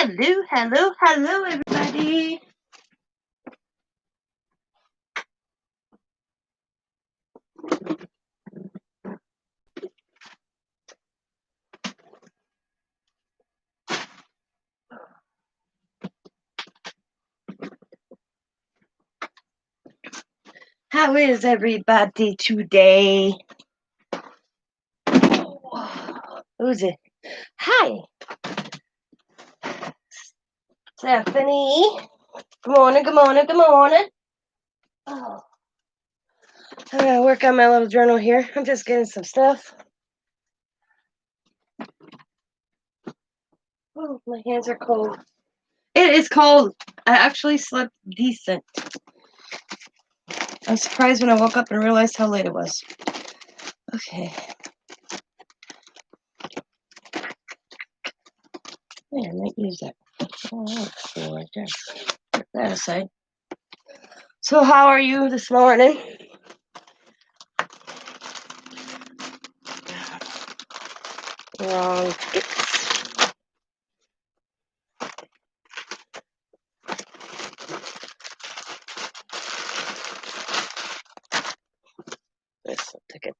Hello, hello, hello, everybody. How is everybody today? Who's it? Hi, Stephanie. Good morning, good morning, good morning. Oh, I'm gonna work on my little journal here. I'm just getting some stuff. Oh, my hands are cold. It is cold. I actually slept decent. I was surprised when I woke up and realized how late it was. Okay. Yeah, I might use that. Oh, that's cool right there. Put that aside. So, how are you this morning? Wrong. This ticket.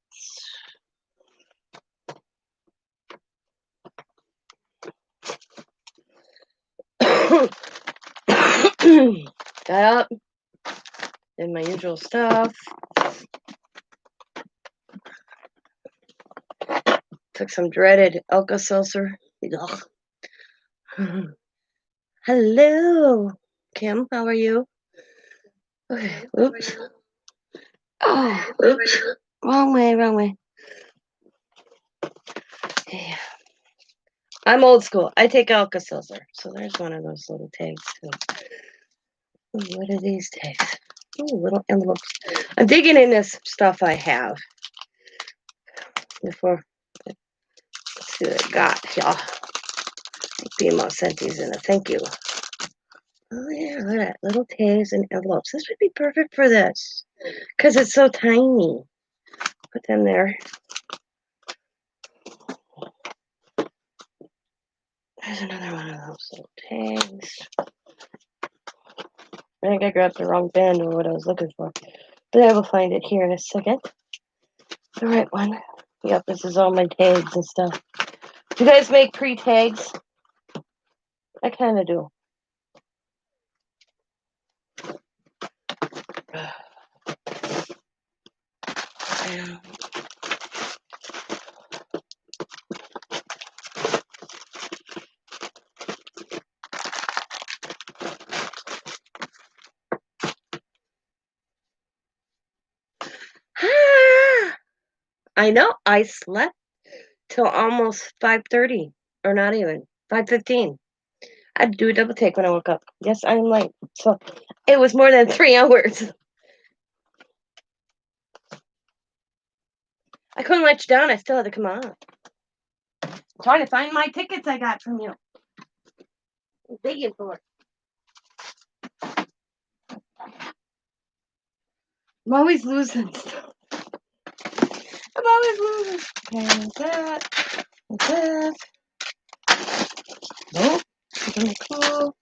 Got up, did my usual stuff. Took some dreaded Alka-Seltzer. Hello, Kim. How are you? Okay. Oops. Oh, oops. Wrong way, wrong way. Okay. I'm old school. I take Alka-Seltzer. So there's one of those little tags too. Ooh, what are these tags? Ooh, little envelopes. I'm digging in this stuff I have. Before, let's see what I got, y'all. BMO sent these in. Thank you. Oh yeah, look at that. Little tags and envelopes. This would be perfect for this. Because it's so tiny. Put them there. There's another one of those little tags. I think I grabbed the wrong band or what I was looking for. But I will find it here in a second. The right one. Yep, this is all my tags and stuff. Do you guys make pre-tags? I kind of do. I know. I slept till almost 5:30, or not even 5:15. I had to do a double take when I woke up. Yes, I'm late. So it was more than 3 hours. I couldn't let you down. I still had to come on. I'm trying to find my tickets I got from you. I'm digging for it. I'm always losing stuff. I'm always losing. Okay, that. That. Nope. Pretty cool.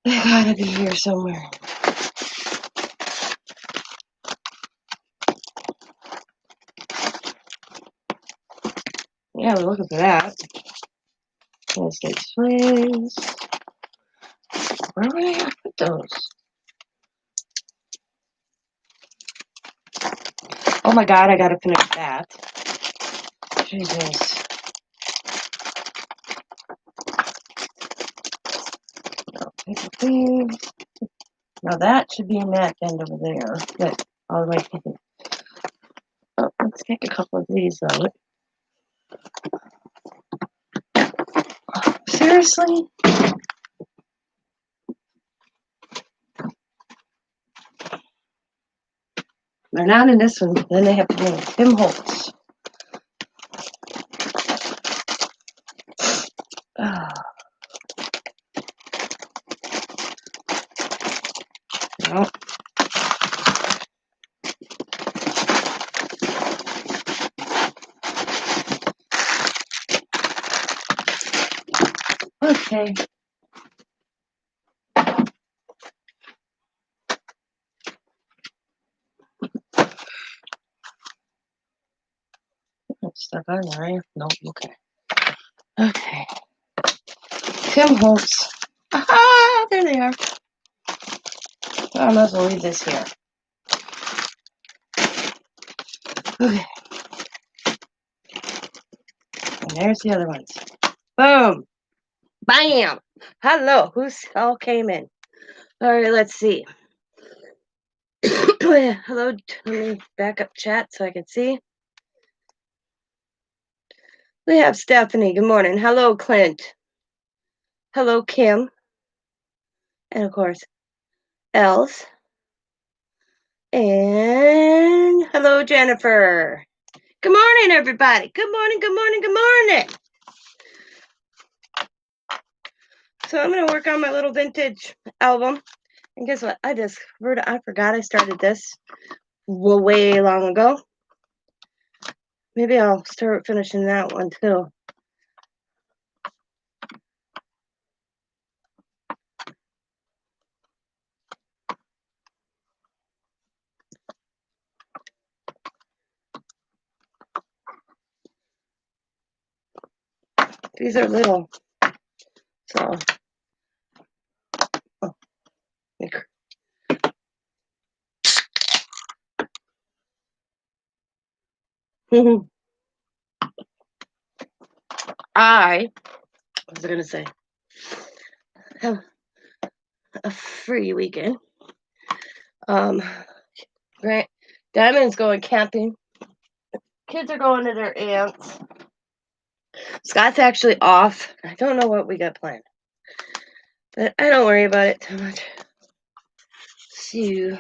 They gotta be here somewhere. Yeah, we're looking for that. Let's get swings. Where would I have put those? Oh my god, I gotta finish that. Jesus. Now that should be in that end over there. But all right. Oh, let's take a couple of these out. Seriously? They're not in this one. Then they have to be in Tim Holtz. Oh. No. Okay. Stuff on there. Nope. Okay. Okay. Tim Holtz. Aha! There they are. I might as well leave this here. Okay. And there's the other ones. Boom. Bam. Hello. Who's all came in? All right. Let's see. Hello. Let me back up chat so I can see. We have Stephanie. Good morning. Hello, Clint. Hello, Kim. And of course, Els. And hello, Jennifer. Good morning, everybody. Good morning, good morning, good morning. So I'm going to work on my little vintage album. And guess what? I forgot I started this way long ago. Maybe I'll start finishing that one too. These are little. So, what was I going to say? Have a free weekend. Grant Diamond's going camping. Kids are going to their aunt's. Scott's actually off. I don't know what we got planned, but I don't worry about it too much. So,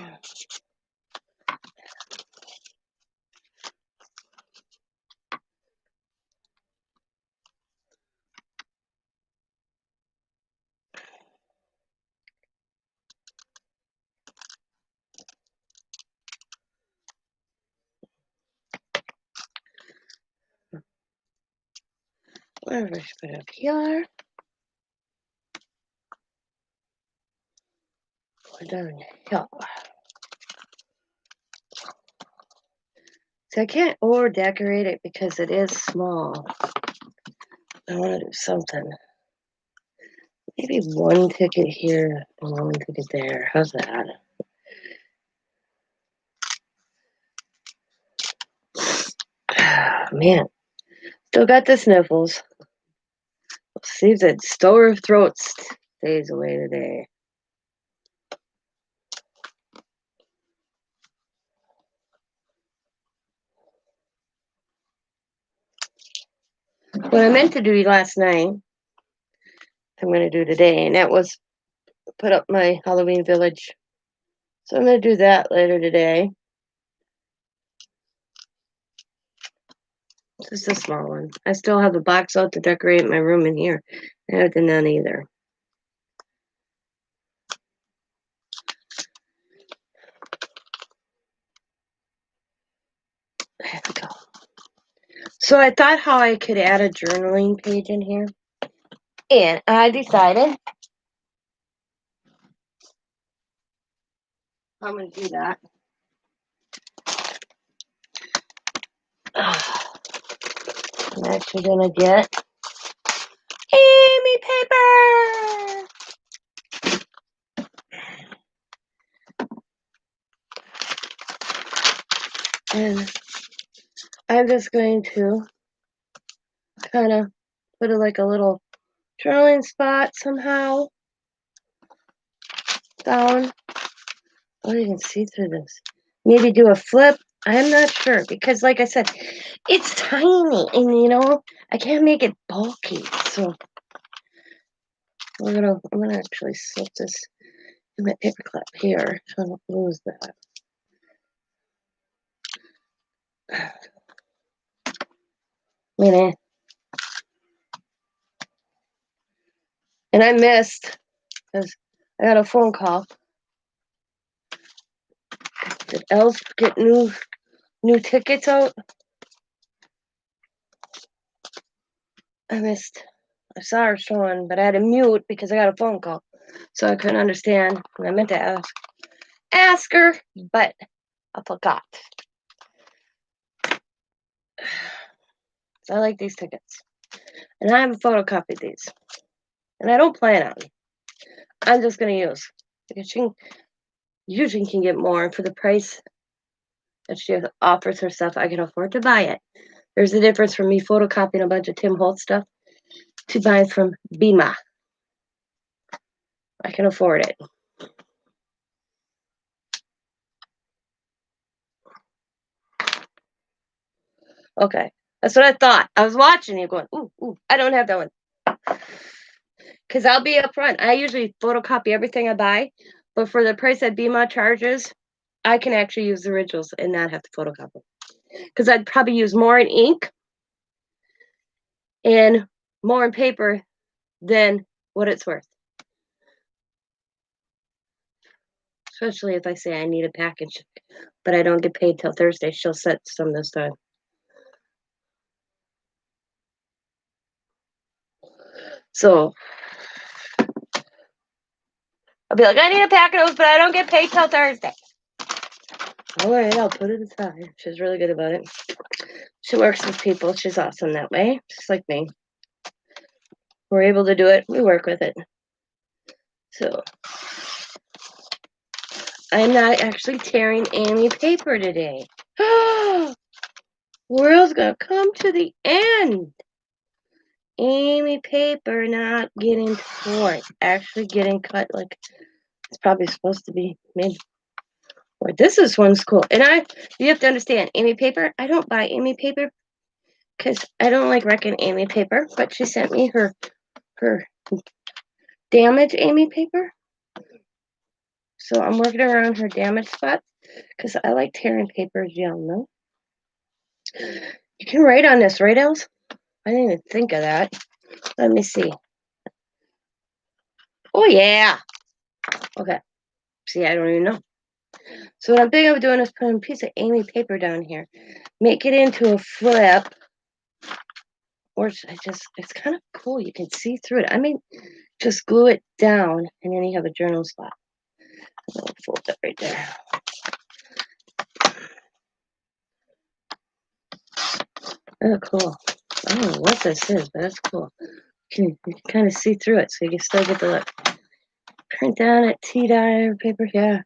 whatever I should put up here. Put down here. So I can't over decorate it because it is small. I want to do something. Maybe one ticket here and one ticket there. How's that? Man, still got the sniffles. Let's see if that sore throat stays away today. What I meant to do last night, I'm going to do today, and that was put up my Halloween village. So I'm going to do that later today. Just a small one. I still have a box out to decorate my room in here. I haven't done that either. There we go. So I thought how I could add a journaling page in here. And I decided I'm going to do that. I'm actually going to get Amy paper. And I'm just going to kind of put it like a little journaling spot somehow down. Oh, you can see through this. Maybe do a flip. I'm not sure because, like I said, it's tiny, and I can't make it bulky. So I'm gonna actually slip this in my paper clip here so I don't lose that. And I missed because I got a phone call. Did Els get new tickets out? I missed I saw her showing, but I had to mute because I got a phone call. So I couldn't understand. And I meant to ask her, but I forgot. So I like these tickets. And I haven't photocopied these. And I don't plan on. I'm just going to use. Because she usually can get more for the price that she offers her stuff. I can afford to buy it. There's a difference from me photocopying a bunch of Tim Holtz stuff to buying from Bima. I can afford it. Okay. That's what I thought. I was watching you going, ooh, I don't have that one. Because I'll be upfront. I usually photocopy everything I buy, but for the price that Bima charges, I can actually use the originals and not have to photocopy. Because I'd probably use more in ink and more in paper than what it's worth. Especially if I say I need a package, but I don't get paid till Thursday. She'll set some this time. So I'll be like, I need a pack of those, but I don't get paid till Thursday. All right, I'll put it aside. She's really good about it. She works with people. She's awesome that way, just like me. We're able to do it. We work with it. So I'm not actually tearing any paper today. World's gonna come to the end. Amy paper not getting torn, actually getting cut like it's probably supposed to be made. Or this one's cool. And you have to understand, Amy paper, I don't buy Amy paper because I don't like wrecking Amy paper, but she sent me her damaged Amy paper. So I'm working around her damaged spots because I like tearing papers, y'all know. You can write on this, right, Els? I didn't even think of that. Let me see. Oh, yeah. Okay. See, I don't even know. So what I'm thinking of doing is putting a piece of Amy paper down here. Make it into a flip. Or it's kind of cool. You can see through it. I mean, just glue it down and then you have a journal spot. I'll fold that right there. Oh, cool. I don't know what this is, but that's cool. You can kind of see through it, so you can still get the look. Print down at tea-dye paper, yeah.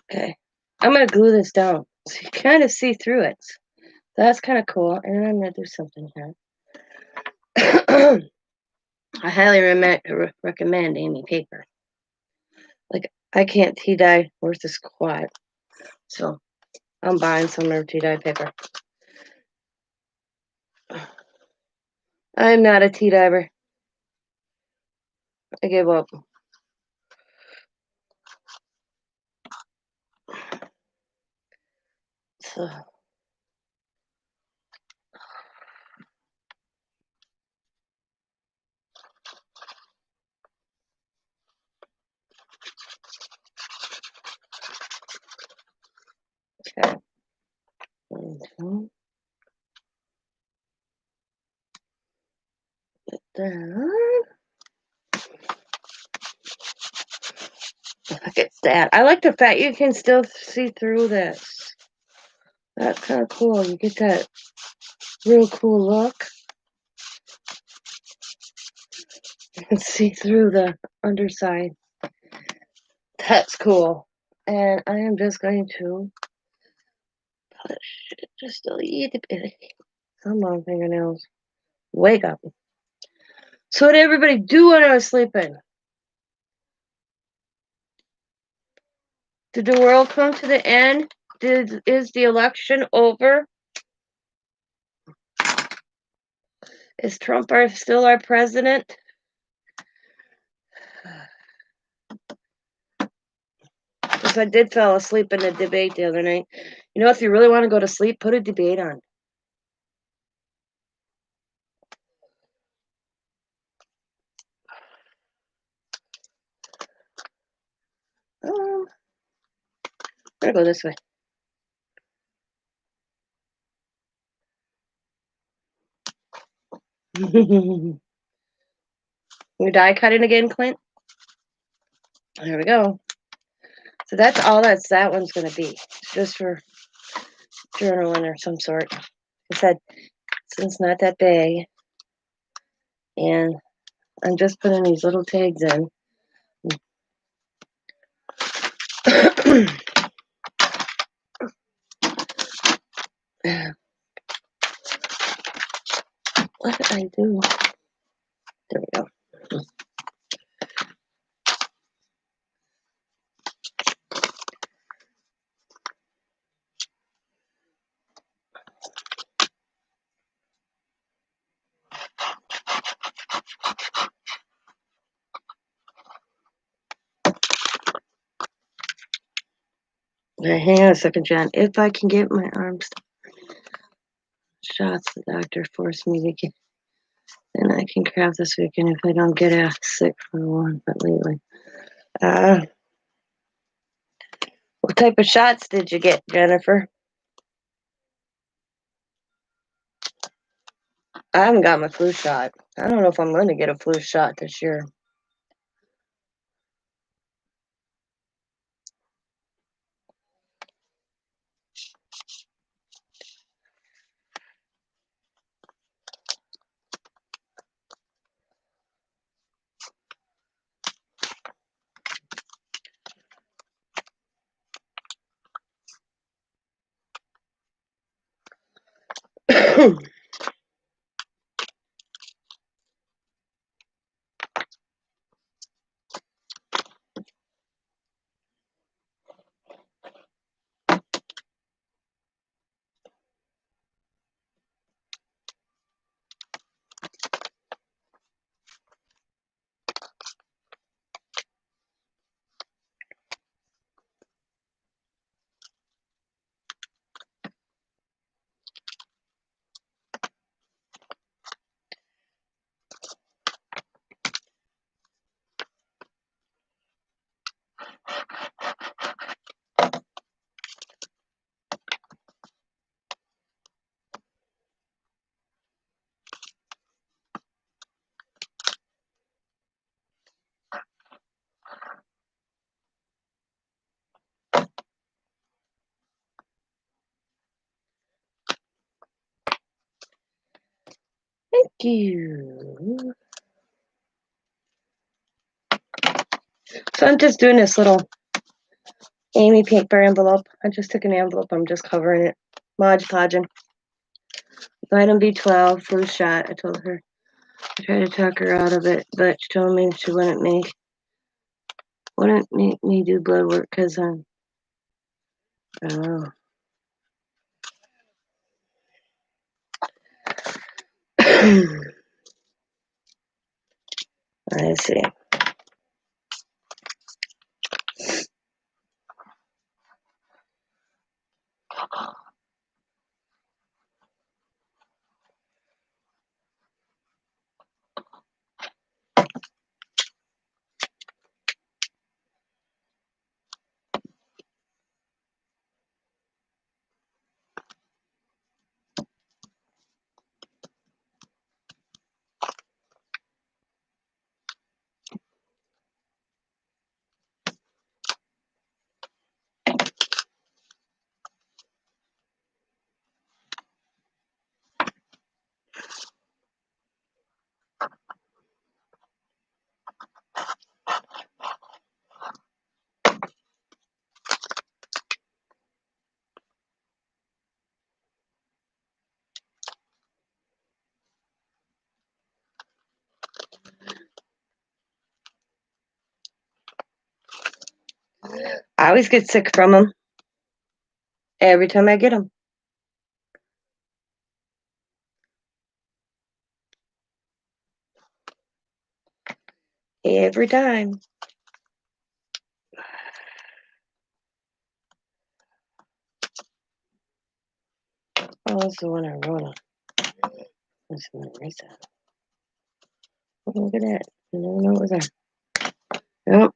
Okay. I'm going to glue this down so you kind of see through it. That's kind of cool. And then I'm going to do something here. I highly recommend Amy paper. Like, I can't tea-dye worth a squat. So, I'm buying some of her tea-dye paper. I'm not a tea-dyer. I gave up. So. Okay. Get that. Look at that. I like the fact you can still see through this. That's kind of cool. You get that real cool look. You can see through the underside. That's cool. And I am just going to push it just a little bit. Come on, fingernails. Wake up. So what did everybody do when I was sleeping? Did the world come to the end? Is the election over? Is Trump still our president? Because I did fall asleep in the debate the other night. You know, if you really want to go to sleep, put a debate on. I'm gonna go this way. You die cutting again, Clint? There we go. So that's all that one's going to be. Just for journaling or some sort. I said, since it's not that big. And I'm just putting these little tags in. What did I do? There we go. Now, hang on a second, John. If I can get my arms shots the doctor forced me to get, then I can craft this weekend if I don't get sick for one, but lately. What type of shots did you get, Jennifer? I haven't got my flu shot. I don't know if I'm going to get a flu shot this year. Thank you. So I'm just doing this little Amy paper envelope. I just took an envelope. I'm just covering it. Mod Podging. Vitamin B12, flu shot. I told her. I tried to talk her out of it, but she told me she wouldn't make me do blood work because I'm. Oh. I see. I always get sick from them. Every time I get them. Every time. Oh, that's the one I wrote on. Let's see, erase that. Oh, look at that. I never know it was there. Nope.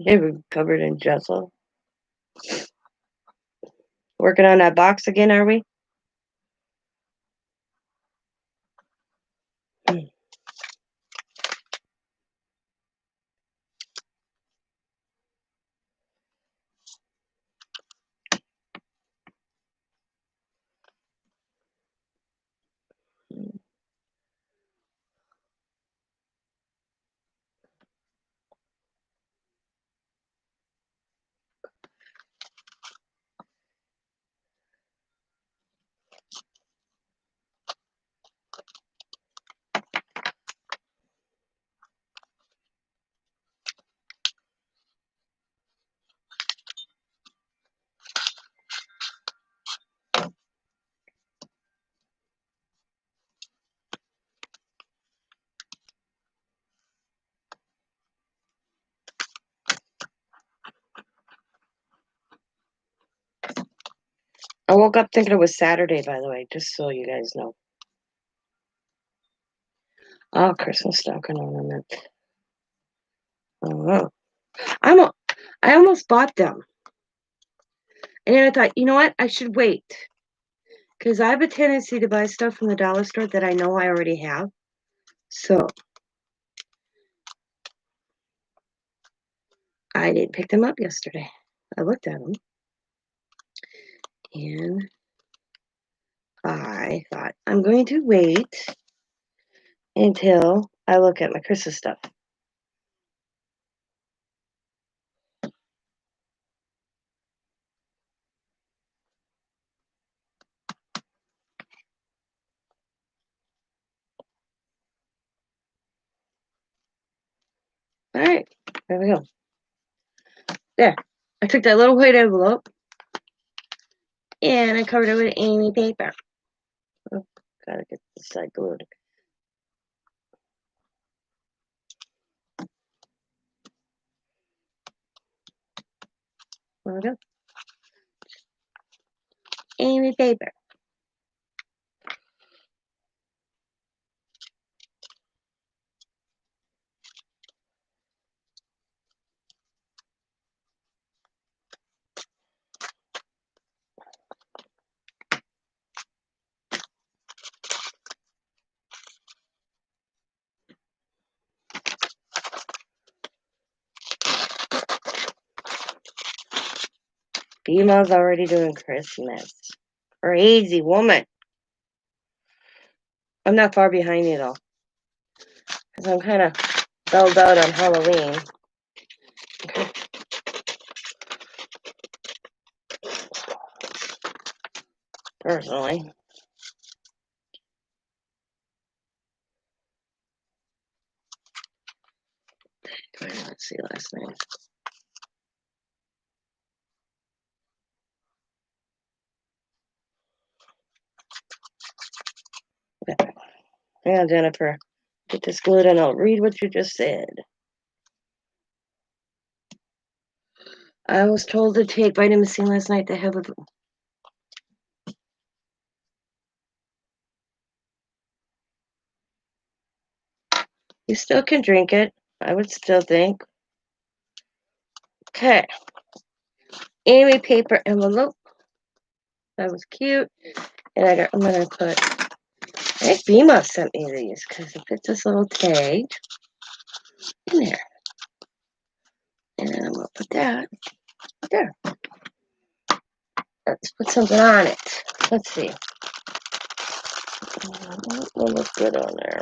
They were covered in gesso. Working on that box again, are we? I woke up thinking it was Saturday, by the way, just so you guys know. Oh, Christmas stocking ornament. Oh, I almost bought them. And then I thought, you know what? I should wait. Because I have a tendency to buy stuff from the dollar store that I know I already have. So I didn't pick them up yesterday. I looked at them. And I thought, I'm going to wait until I look at my Christmas stuff. All right, there we go. There. I took that little white envelope and I covered it with Amy paper. Oh, gotta get this side glued. There we go. Amy paper. Female's already doing Christmas. Crazy woman. I'm not far behind you though. Because I'm kind of belled out on Halloween. Okay. Personally. Let's see last name. Okay. Yeah, Jennifer. Get this glued and I'll read what you just said. I was told to take vitamin C last night to have a... You still can drink it. I would still think. Okay. Amy paper envelope. That was cute. And I'm going to put... I think Bima sent me these because it fits this little tag in there. And then I'm going to put that there. Let's put something on it. Let's see. Will look good on there.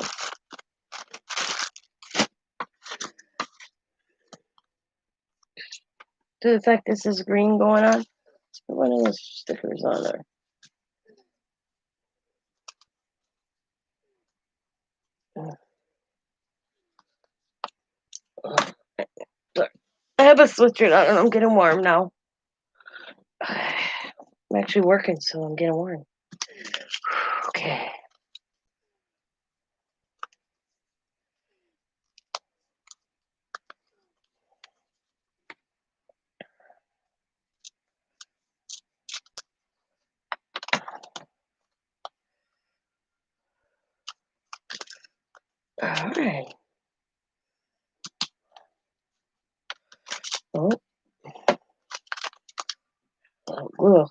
To the fact this is green going on, let's put one of those stickers on there. I have a sweatshirt on and I'm getting warm now. actually working, so I'm getting warm. Okay. All right. Oh. Oh.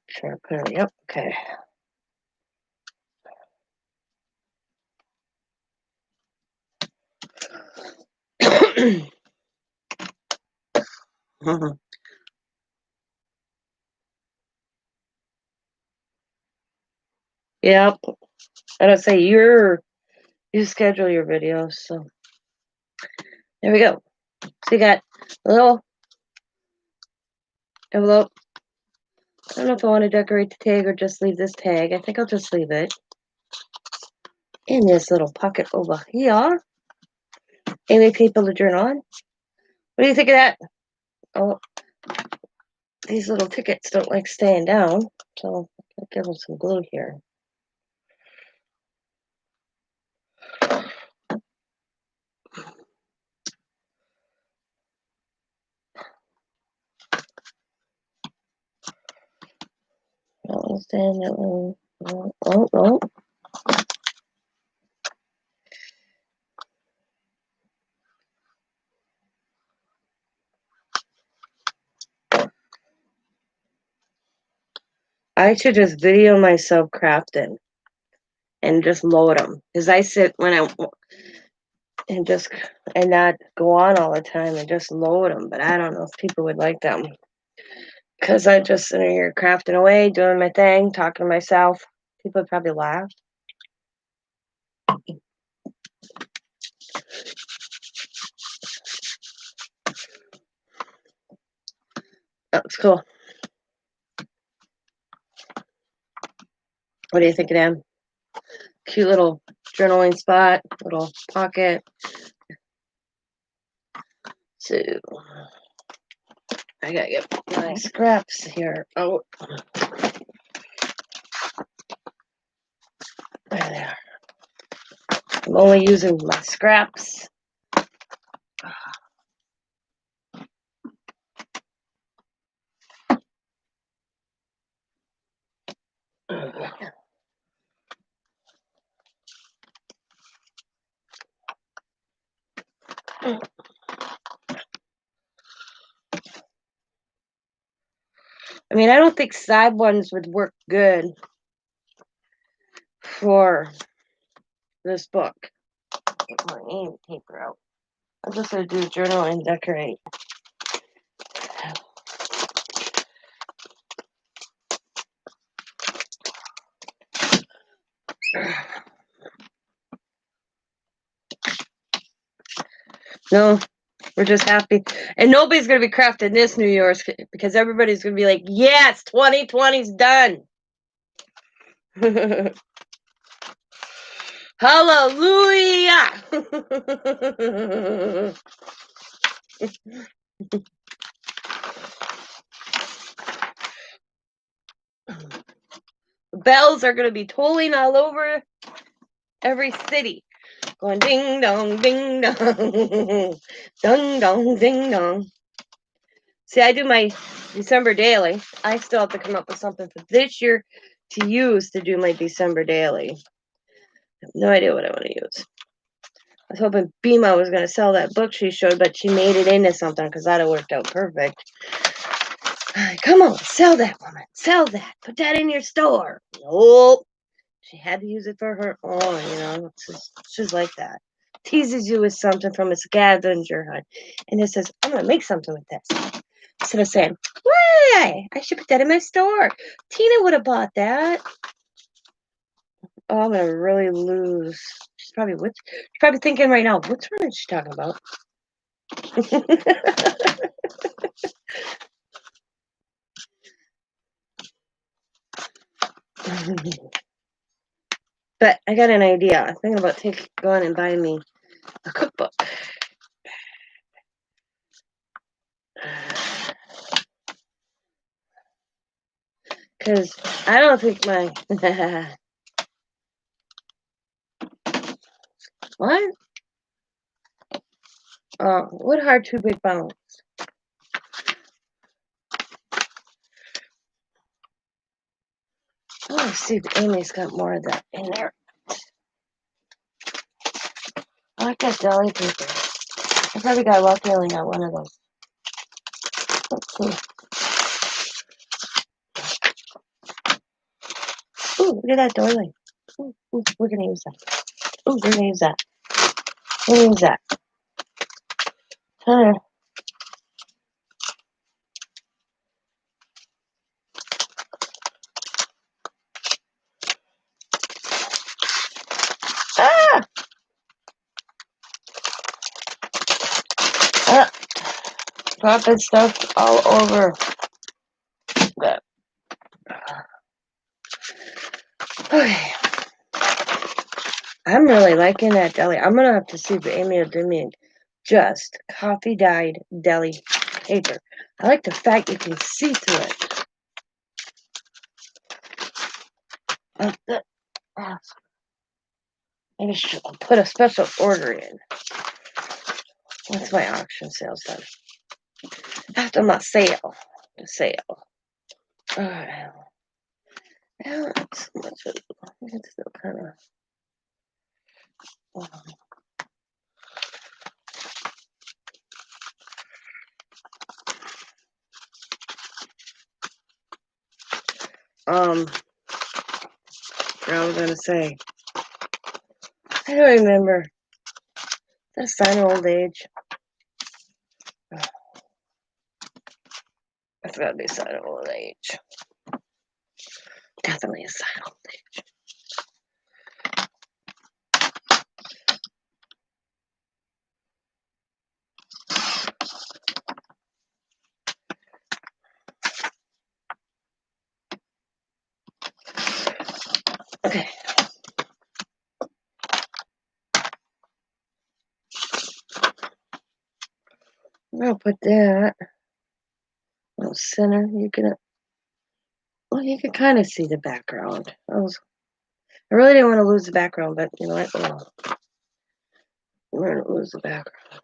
Sure. Put it. Yep. Okay. Yep. I don't say you schedule your videos, so there we go. So you got a little envelope. I don't know if I want to decorate the tag or just leave this tag. I think I'll just leave it in this little pocket over here. Any people to journal on? What do you think of that? Oh, these little tickets don't like staying down, so I'll give them some glue here. That one's in, that one. Oh. I should just video myself crafting and just load them. Because I sit and not go on all the time and just load them. But I don't know if people would like them. Because I just sit here crafting away, doing my thing, talking to myself. People would probably laugh. That looks cool. What do you think of them? Cute little journaling spot, little pocket. So I gotta get my scraps here. Oh, there they are. I'm only using my scraps. I mean, I don't think side ones would work good for this book. Get my name paper out. I'm just gonna do journal and decorate. No, we're just happy. And nobody's going to be crafting this New Year's because everybody's going to be like, yes, 2020's done. Hallelujah. Bells are going to be tolling all over every city. Going ding dong, ding dong, ding dong, ding dong. See, I do my December daily. I still have to come up with something for this year to use to do my December daily. I have no idea what I want to use. I was hoping Bima was going to sell that book she showed, but she made it into something because that would have worked out perfect. Come on, sell that, woman. Sell that. Put that in your store. Nope. She had to use it for her own, you know. She's like that. Teases you with something from a scavenger hunt. And it says, I'm going to make something with this. Instead of saying, why? I should put that in my store. Tina would have bought that. Oh, I'm going to really lose. She's probably thinking right now, which one is she talking about? But I got an idea. I'm thinking about going and buying me a cookbook. Because I don't think my... What? What hard two big bones? Oh, let's see if Amy's got more of that in there. I like that deli paper. I probably got lucky only got one of those. Let's see. Ooh, look at that doily. Ooh, we're gonna use that. Ooh, we're gonna use that. We're gonna use that. Huh. Ah! Ah! Dropping stuff all over. That. Okay. I'm really liking that deli. I'm gonna have to see if Amy will do me just coffee dyed deli paper. I like the fact you can see through it. Maybe I should put a special order in. What's my auction sales done? After my sale. The sale. Alright. Yeah, not so much of it. It's still kind of what I was gonna say. I don't remember. Is that a sign of old age? That's gotta be a sign of old age. Definitely a sign of old age. Okay. I'll put that. Little center. You can kind of see the background. I really didn't want to lose the background, but you know what? We're gonna lose the background.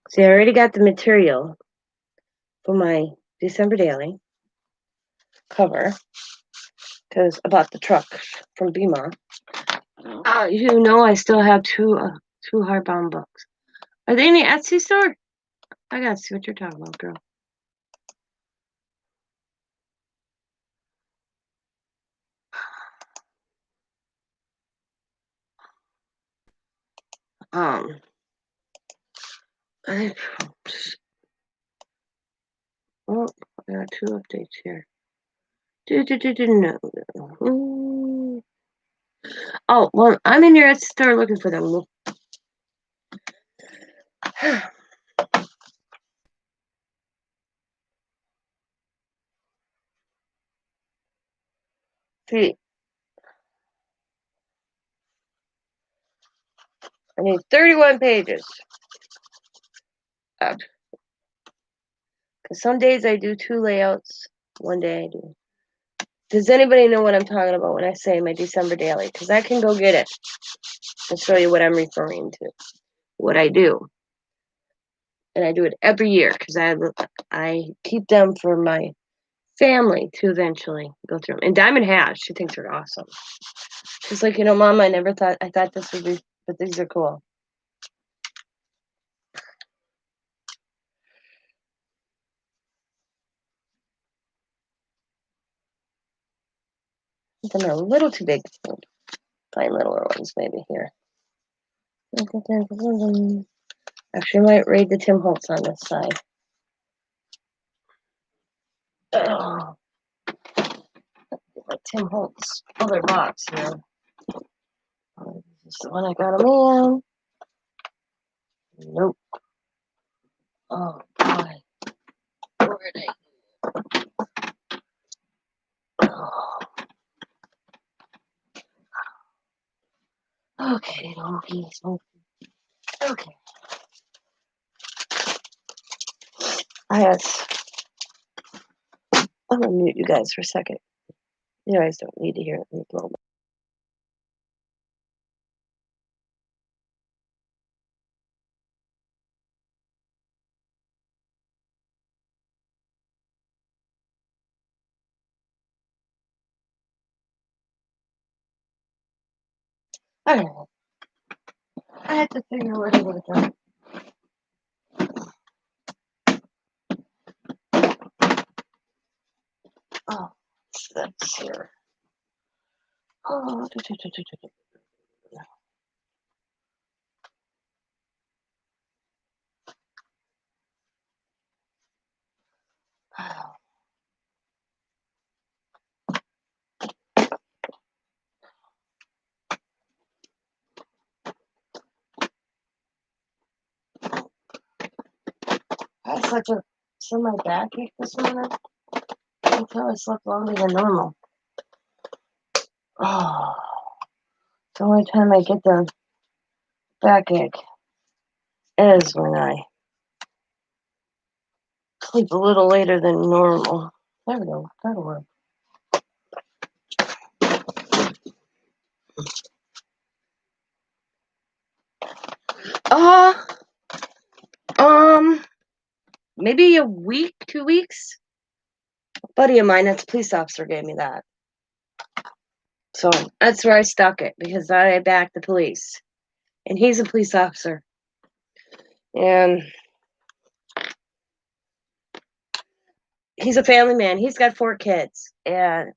See, I already got the material for my December daily cover because I bought the truck from Bima. You know, I still have two hardbound books. Are they in the Etsy store? I gotta see what you're talking about, girl. I oh, I got two updates here. No. Oh, well, I'm in your Etsy store looking for them. See, I need 31 pages. Because some days I do 2 layouts, one day I do. Does anybody know what I'm talking about when I say my December daily? Because I can go get it and show you what I'm referring to, what I do. And I do it every year because I keep them for my family to eventually go through them. And Diamond has. She thinks they're awesome. She's like, Mom, I thought this would be, but these are cool. They're a little too big. Find littler ones maybe here. Actually, I might raid the Tim Holtz on this side. Oh, like Tim Holt's other box here. This is the one I got him in. Nope. Oh, boy. Where did oh. Okay, okay, okay. I'm gonna mute you guys for a second. You guys don't need to hear me blow. I don't know. I had to figure where to put it. Oh, that's here. Oh, I had such a semi backache this morning. Until I slept longer than normal. Oh, the only time I get the backache is when I sleep a little later than normal. There we go. That'll work. Uh, maybe a week, 2 weeks. A buddy of mine, that's a police officer, gave me that. So that's where I stuck it because I backed the police. And he's a police officer. And he's a family man. He's got 4 kids. And,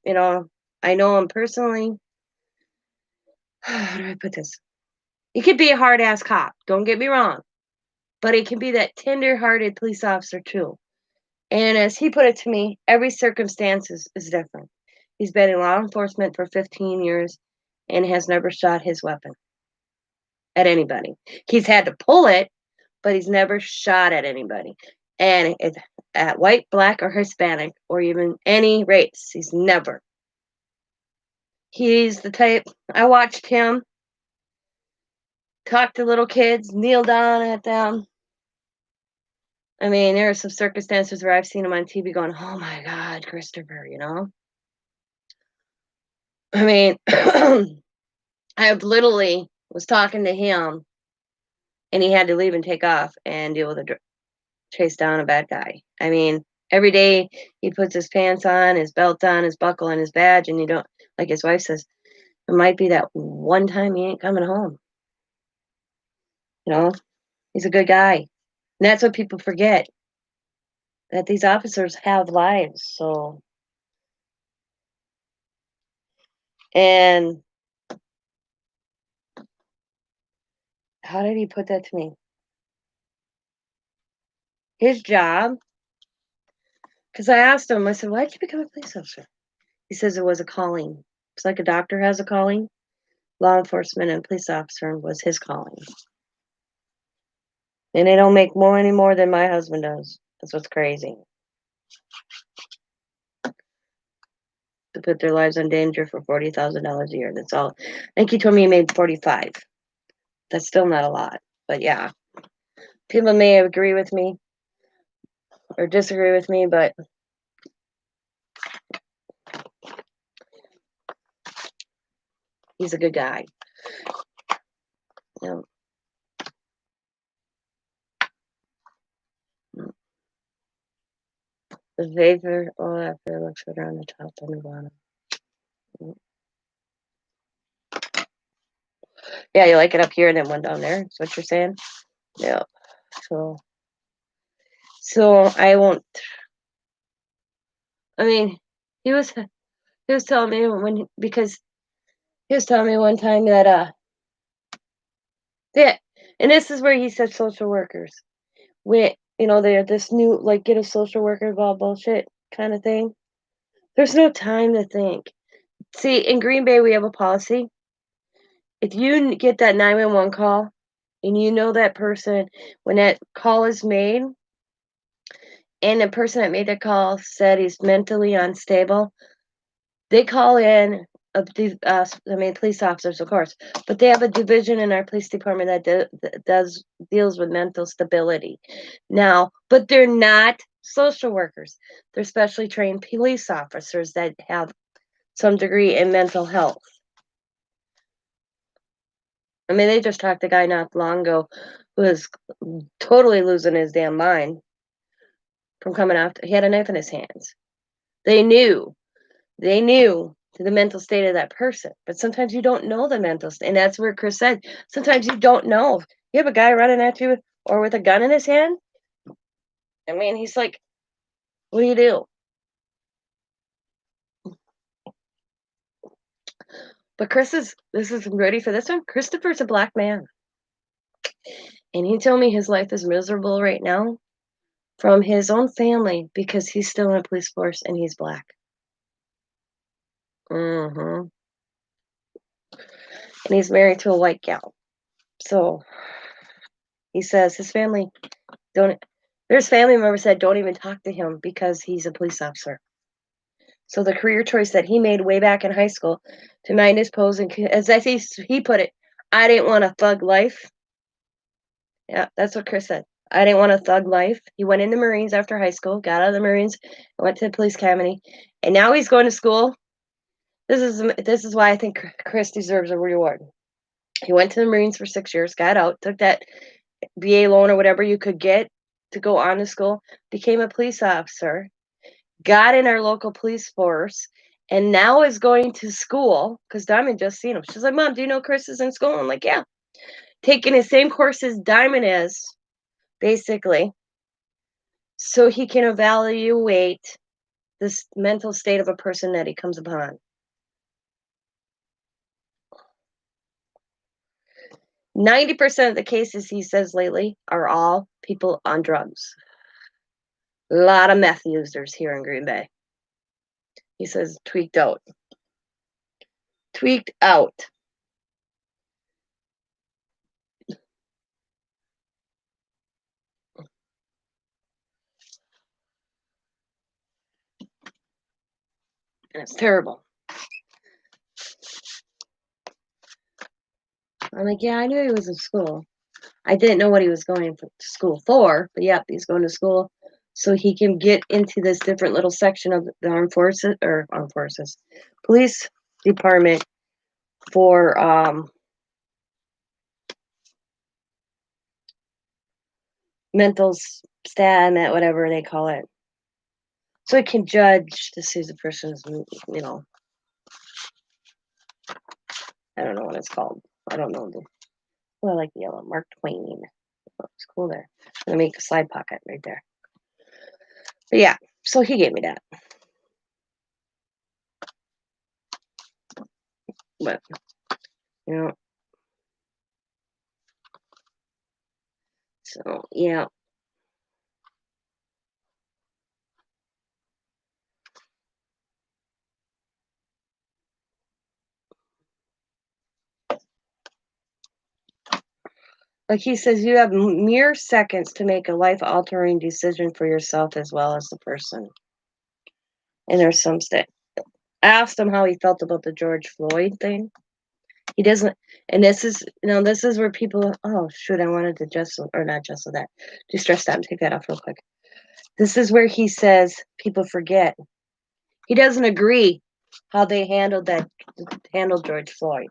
I know him personally. How do I put this? He could be a hard ass cop. Don't get me wrong. But he can be that tender hearted police officer too. And as he put it to me, every circumstance is different. He's been in law enforcement for 15 years and has never shot his weapon at anybody. He's had to pull it, but he's never shot at anybody. And it's at white, black, or Hispanic, or even any race. He's never. He's the type, I watched him talk to little kids, kneel down at them. I mean, there are some circumstances where I've seen him on TV going, oh my God, Christopher, I mean, I literally was talking to him and he had to leave and take off and deal with chase down a bad guy. I mean, every day he puts his pants on, his belt on, his buckle, and his badge, and you don't, like his wife says, it might be that one time he ain't coming home. He's a good guy. And that's what people forget, that these officers have lives. So, and how did he put that to me? His job, because I asked him, I said, why'd you become a police officer? He says it was a calling. It's like a doctor has a calling. Law enforcement and police officer was his calling. And they don't make any more than my husband does. That's what's crazy. To put their lives in danger for $40,000 a year. That's all. I think he told me he made 45. That's still not a lot. But yeah. People may agree with me or disagree with me, but he's a good guy. Yeah. The vapor, after it looks better on the top than the bottom. Yeah, you like it up here and then one down there. Is what you're saying? Yeah. So I won't. I mean, he was telling me because he was telling me one time that yeah, and this is where he said social workers. They're this new, like, get a social worker involved bullshit. kind of thing. There's no time to think. See, in Green Bay, we have a policy. If you get that 911 call and you know that person, when that call is made and the person that made the call said he's mentally unstable, they call in police officers, of course, but they have a division in our police department that deals with mental stability. Now, but they're not social workers. They're specially trained police officers that have some degree in mental health. I mean, they just talked to a guy not long ago who was totally losing his damn mind from coming after. He had a knife in his hands. They knew They knew the mental state of that person, but sometimes you don't know the mental state, and that's where Chris said, sometimes you don't know. You have a guy running at you or with a gun in his hand. I mean, he's like, what do you do? But this is ready for this one. Christopher's a black man, and he told me his life is miserable right now from his own family because he's still in a police force and he's black. Hmm. And he's married to a white gal. So he says his family don't. There's family members that don't even talk to him because he's a police officer. So the career choice that he made way back in high school to mind his pose, and as he put it, I didn't want a thug life. Yeah, that's what Chris said. I didn't want a thug life. He went in the Marines after high school, got out of the Marines, went to the police academy, and now he's going to school. This is why I think Chris deserves a reward. He went to the Marines for 6 years, got out, took that VA loan or whatever you could get to go on to school, became a police officer, got in our local police force, and now is going to school because Diamond just seen him. She's like, Mom, do you know Chris is in school? I'm like, yeah. Taking the same courses Diamond is, basically, so he can evaluate this mental state of a person that he comes upon. 90% of the cases he says lately are all people on drugs. A lot of meth users here in Green Bay. He says tweaked out. Tweaked out. And it's terrible. I'm like, yeah, I knew he was in school. I didn't know what he was going to school for, but yep, he's going to school so he can get into this different little section of the armed forces, police department for mental stat, whatever they call it. So he can judge to see if the person's, I don't know what it's called. I don't know. I like the yellow. Mark Twain. Oh, it's cool there. I'm gonna make a slide pocket right there. But yeah, so he gave me that. But so yeah. Like he says, you have mere seconds to make a life-altering decision for yourself as well as the person. And there's some asked him how he felt about the George Floyd thing. He doesn't, and this is where people, oh shoot, I wanted to distress that and take that off real quick. This is where he says people forget. He doesn't agree how they handled George Floyd.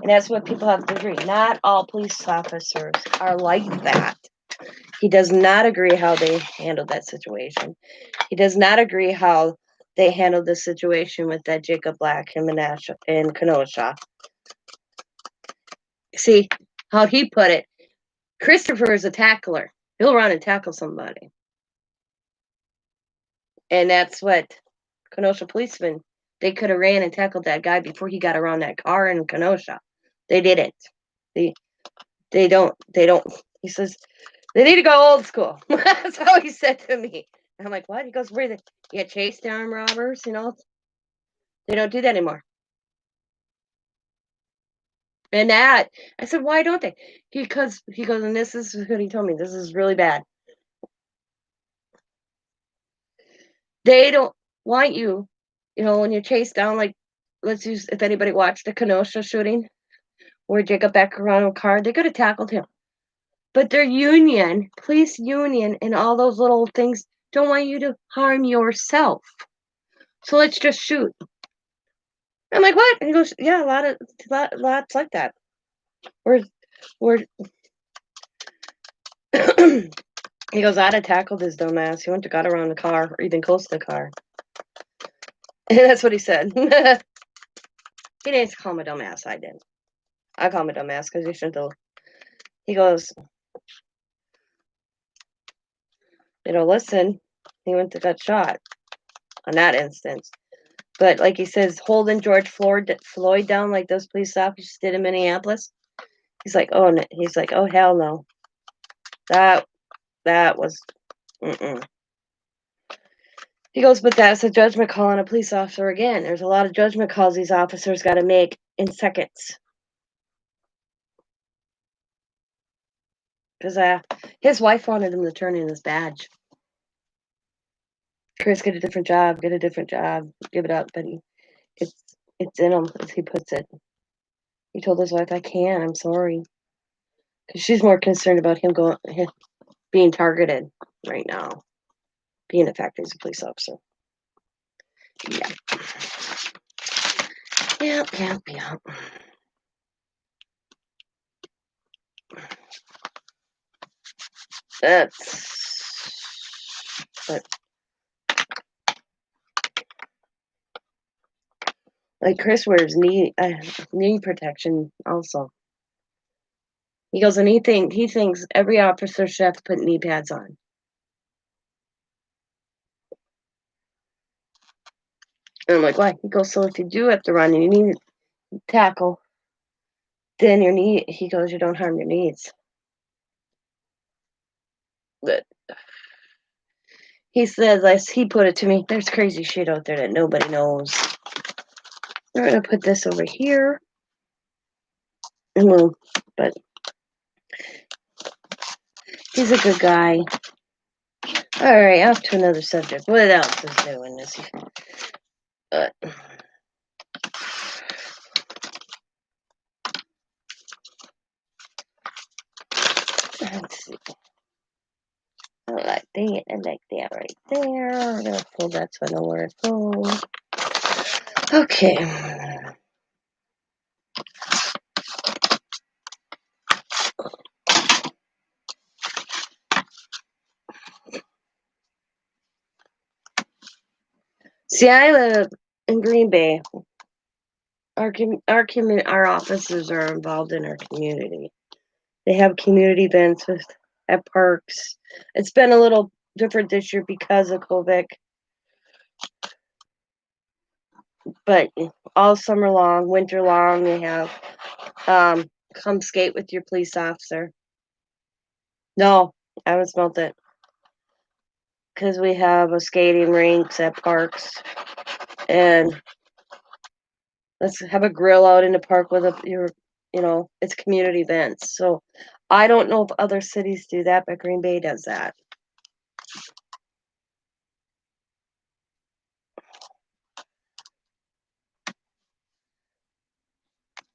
And that's what people have to agree. Not all police officers are like that. He does not agree how they handled that situation. He does not agree how they handled the situation with that Jacob Black in Kenosha. See, how he put it, Christopher is a tackler. He'll run and tackle somebody. And that's what Kenosha policemen, they could have ran and tackled that guy before he got around that car in Kenosha. They didn't. They don't. He says, they need to go old school. That's how he said to me. And I'm like, what? He goes, where they get chased down robbers, they don't do that anymore. And that I said, why don't they? Because he goes, and this is what he told me. This is really bad. They don't want you, when you're chased down, like let's use if anybody watched the Kenosha shooting where Jacob Becker ran a car, they could have tackled him. But their union, police union, and all those little things don't want you to harm yourself. So let's just shoot. I'm like, what? And he goes, yeah, lots like that. We're he goes, I'd have tackled his dumbass. He wouldn't have got around the car or even close to the car. And that's what he said. He didn't call him a dumbass. I did. I call him a dumbass because he shouldn't have. He goes, listen, he went to got shot on that instance. But like he says, holding George Floyd down like those police officers did in Minneapolis. He's like, oh hell no. That was. Mm-mm. He goes, but that's a judgment call on a police officer again. There's a lot of judgment calls these officers got to make in seconds. Because his wife wanted him to turn in his badge. Chris, get a different job, give it up. But it's in him, as he puts it. He told his wife, I can't, I'm sorry. Because she's more concerned about him being targeted right now, being affected as a police officer. Yeah. Yep. But like Chris wears knee protection also. He goes, and he thinks every officer should have to put knee pads on. And I'm like, why? He goes, so if you do have to run and you need to tackle, then he goes, you don't harm your knees. But he says, as he put it to me, there's crazy shit out there that nobody knows. We're going to put this over here. But he's a good guy. All right, off to another subject. What else is doing this? Let's see. I like that right there. I'm going to pull that so I know where it goes. Okay. See, I live in Green Bay. Our officers are involved in our community. They have community events at parks. It's been a little different this year because of COVID, but all summer long, winter long, they have come skate with your police officer. No, I haven't smelt it because we have a skating rinks at parks, and let's have a grill out in the park with it's community events. So I don't know if other cities do that, but Green Bay does that.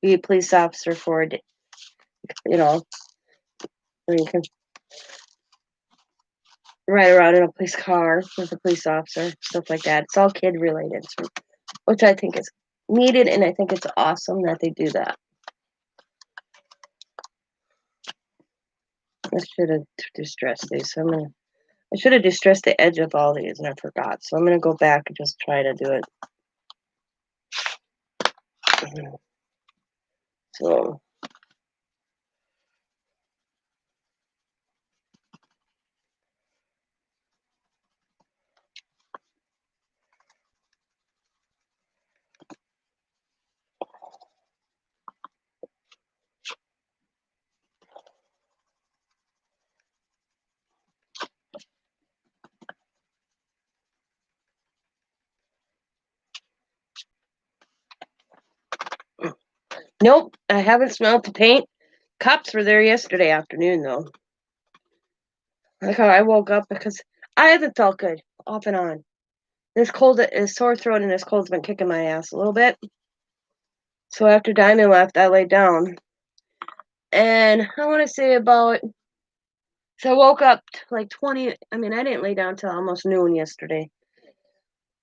Be a police officer for it, where you can ride around in a police car with a police officer, stuff like that. It's all kid related, which I think is needed, and I think it's awesome that they do that. I should have distressed these. I should have distressed the edge of all these, and I forgot. So I'm gonna go back and just try to do it. So. Nope, I haven't smelled the paint. Cops were there yesterday afternoon, though. Like how I woke up because I haven't felt good off and on. This sore throat and this cold's been kicking my ass a little bit. So after Diamond left, I laid down. And I want to say so I woke up like 20, I mean, I didn't lay down till almost noon yesterday.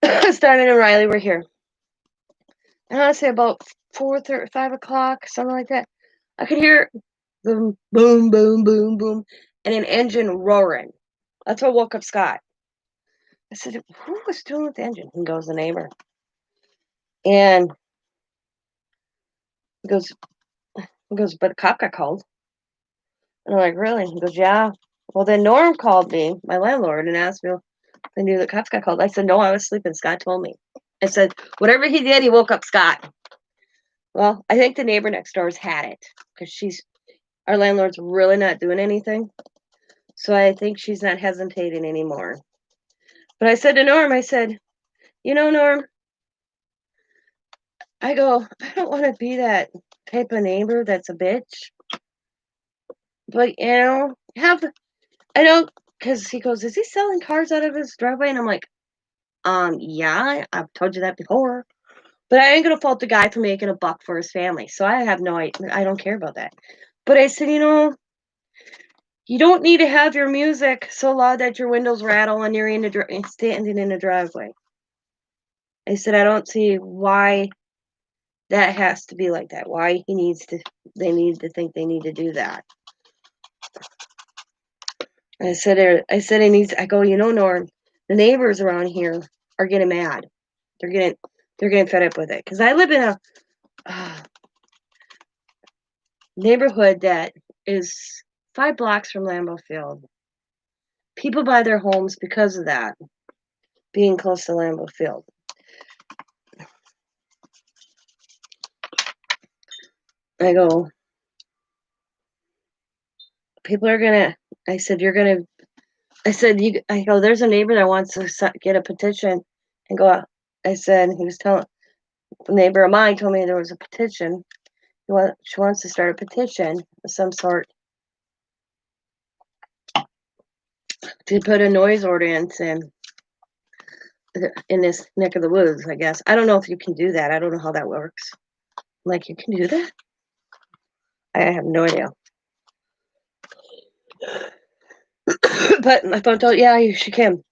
Started and Riley were here. And I want to say about 4:30, 5 o'clock, something like that. I could hear the boom, boom, boom, boom, and an engine roaring. That's what woke up Scott. I said, who was doing with the engine? He goes, the neighbor. And he goes, but the cop got called. And I'm like, really? He goes, yeah. Well, then Norm called me, my landlord, and asked me if I knew the cops got called. I said, no, I was sleeping. Scott told me. I said, whatever he did, he woke up Scott. Well, I think the neighbor next door's had it because our landlord's really not doing anything. So I think she's not hesitating anymore. But I said to Norm, I said, Norm, I don't want to be that type of neighbor that's a bitch. But, I know, because he goes, is he selling cars out of his driveway? And I'm like, yeah, I've told you that before. But I ain't going to fault the guy for making a buck for his family. So I have I don't care about that. But I said, you don't need to have your music so loud that your windows rattle and you're standing in a driveway. I said, I don't see why that has to be like that. Why they need to think they need to do that. I go, Norm, the neighbors around here are getting mad. They're getting fed up with it. Because I live in a neighborhood that is 5 blocks from Lambeau Field. People buy their homes because of that, being close to Lambeau Field. I go, people are gonna. I said, you're gonna. I said, I go, there's a neighbor that wants to get a petition and go out. I said, he was telling a neighbor of mine told me there was a petition. She wants to start a petition of some sort to put a noise ordinance in this neck of the woods, I guess. I don't know if you can do that. I don't know how that works. Like, you can do that? I have no idea. But my phone told, yeah, she can.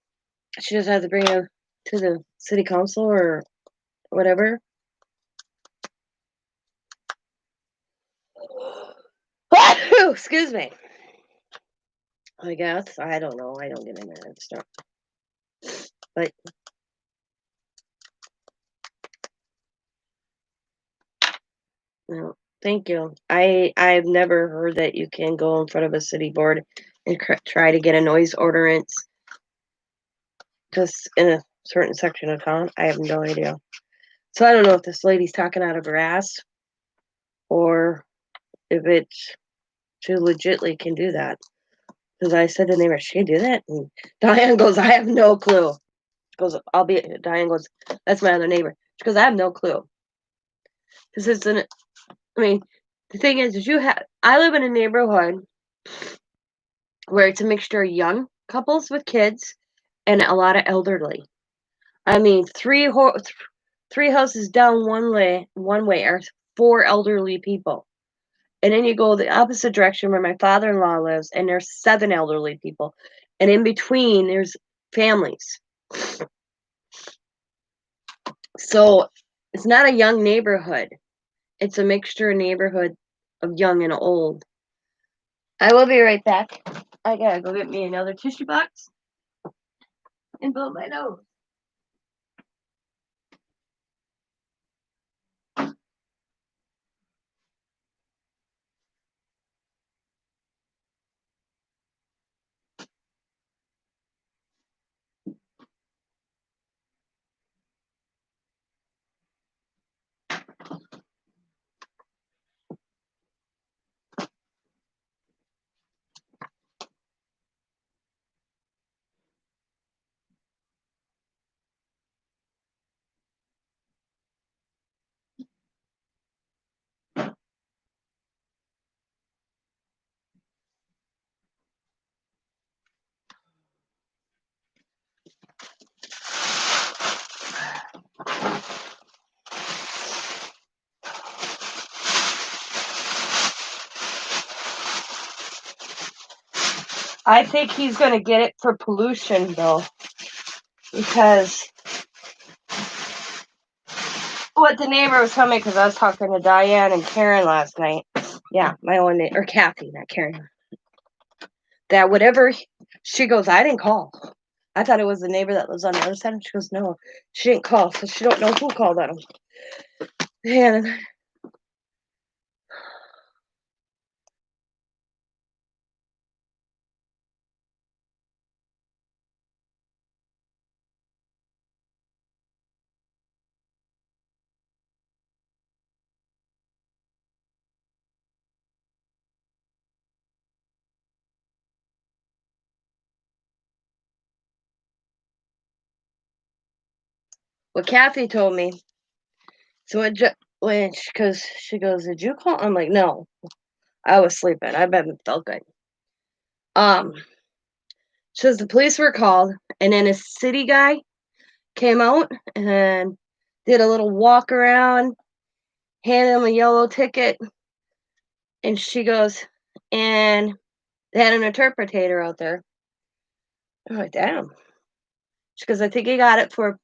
She just has to bring it to the city council or whatever. Excuse me. I guess. I don't know. I don't get into that stuff. But no, thank you. I've never heard that you can go in front of a city board and try to get a noise ordinance just in a certain section of town. I have no idea. So I don't know if this lady's talking out of her ass or if she legitly can do that. Because I said to the neighbor, she can do that? And Diane goes, I have no clue. She goes, Diane goes, that's my other neighbor. She goes, I have no clue. Because the thing is I live in a neighborhood where it's a mixture of young couples with kids and a lot of elderly. I mean, three houses down one way are 4 elderly people. And then you go the opposite direction where my father-in-law lives, and there's 7 elderly people. And in between, there's families. So it's not a young neighborhood. It's a mixture neighborhood of young and old. I will be right back. I gotta go get me another tissue box and blow my nose. I think he's going to get it for pollution, though, because what the neighbor was telling me, because I was talking to Diane and Karen last night. Yeah, my own name, or Kathy, not Karen. That whatever she goes, I didn't call. I thought it was the neighbor that lives on the other side. And she goes, no, she didn't call, so she don't know who called on him. And what Kathy told me, so when because she goes, did you call? I'm like, no, I was sleeping. I bet it felt good. She says the police were called, and then a city guy came out and did a little walk around, handed him a yellow ticket, and she goes, and they had an interpreter out there. I'm like, damn. She goes, I think he got it for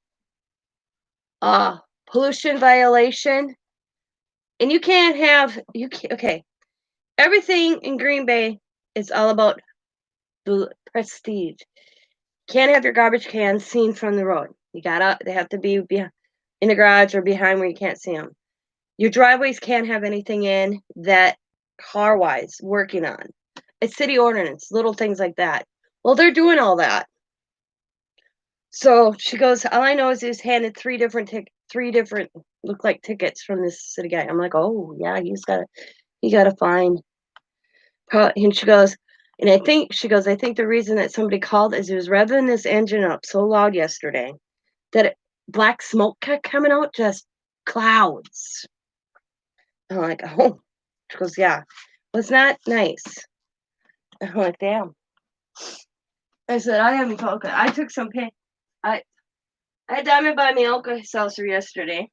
pollution violation. And you can't have okay. Everything in Green Bay is all about the prestige. Can't have your garbage cans seen from the road. They have to be in the garage or behind where you can't see them. Your driveways can't have anything in that car wise working on. It's city ordinance, little things like that. Well, they're doing all that. So she goes, all I know is he was handed three different look like tickets from this city guy. I'm like, oh yeah, he got a fine. And she goes, and I think the reason that somebody called is he was revving this engine up so loud yesterday that black smoke kept coming out, just clouds. I'm like, oh. She goes, yeah, well, it's not nice. I'm like, damn. I said, I haven't felt good. I took some pain. I had Diamond buy me Alka-Seltzer yesterday,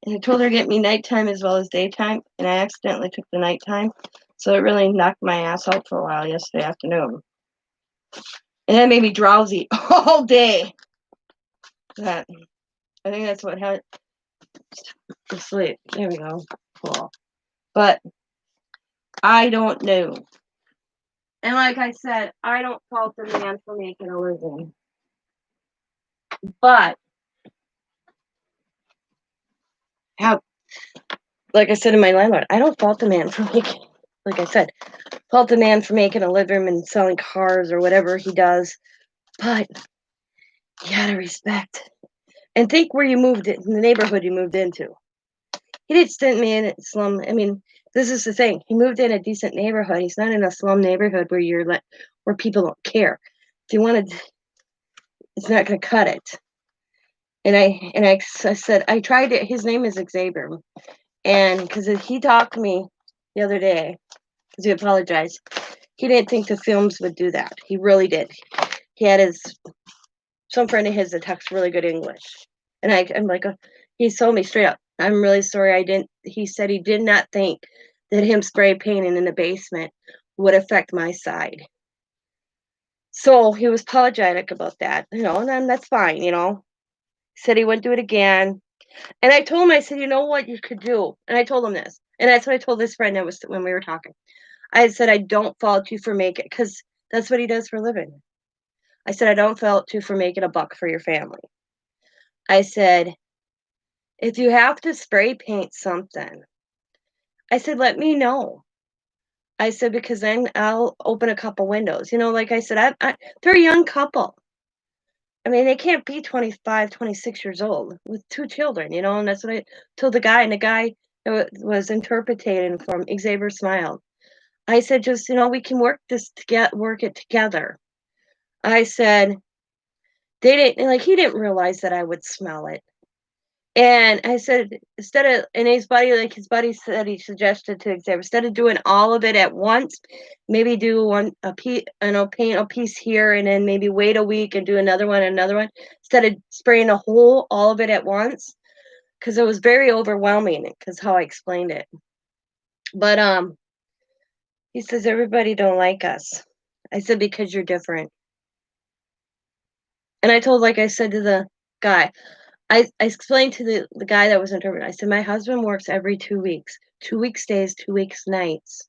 and I told her to get me nighttime as well as daytime, and I accidentally took the nighttime, so it really knocked my ass out for a while yesterday afternoon. And that made me drowsy all day. I think that's what had to sleep. There we go. Cool. But I don't know. And like I said, I don't fault the man for making a living. But like I said to my landlord, I don't fault the man for making, like I said, fault the man for making a living and selling cars or whatever he does. But you gotta respect and think where you moved in the neighborhood you moved into. He didn't stint me in a slum. I mean, this is the thing. He moved in a decent neighborhood. He's not in a slum neighborhood where people don't care. If you wanted, it's not going to cut it. And I said I tried it. His name is Xavier, and because he talked to me the other day, because he apologized. He didn't think the films would do that. He really did. He had some friend of his that talks really good English, and I'm like, he told me straight up, I'm really sorry I didn't. He said he did not think that him spray painting in the basement would affect my side. So he was apologetic about that, and then that's fine, He said he wouldn't do it again. And I told him, I said, you know what you could do? And I told him this. And that's what I told this friend that was when we were talking. I said, I don't fault you for making, because that's what he does for a living. I said, I don't fault you for making a buck for your family. I said, if you have to spray paint something, I said, let me know. I said, because then I'll open a couple windows. Like I said, they're a young couple. I mean, they can't be 25, 26 years old with two children, and that's what I told the guy. And the guy was interpreting for him. Xavier smiled. I said, just, we can work it together. I said, he didn't realize that I would smell it. And I said, and his buddy said, he suggested to Xavier, instead of doing all of it at once, maybe do paint a piece here and then maybe wait a week and do another one, instead of spraying all of it at once, because it was very overwhelming, because how I explained it. But he says, everybody don't like us. I said, "Because you're different." And I told like I said to the guy, I explained to the guy that was interpreting, I said, "My husband works every 2 weeks. 2 weeks days, 2 weeks nights."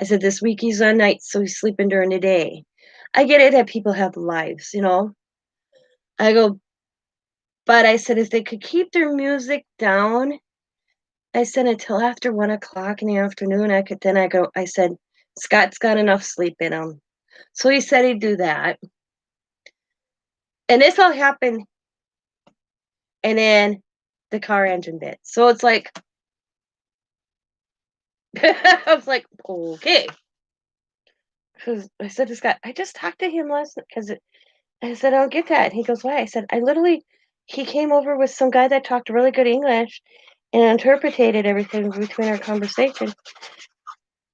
I said, "This week he's on nights, so he's sleeping during the day." I get it that people have lives, you know? I go, "But," I said, "if they could keep their music down," I said, "until after 1 o'clock in the afternoon, I go," I said, "Scott's got enough sleep in him." So he said he'd do that. And this all happened, and then the car engine bit. So it's like, I was like, "Okay." 'Cause I said to Scott, "I just talked to him last night," 'cause I said, "I don't get that." He goes, "Why?" I said, "I literally he came over with some guy that talked really good English and interpreted everything between our conversation."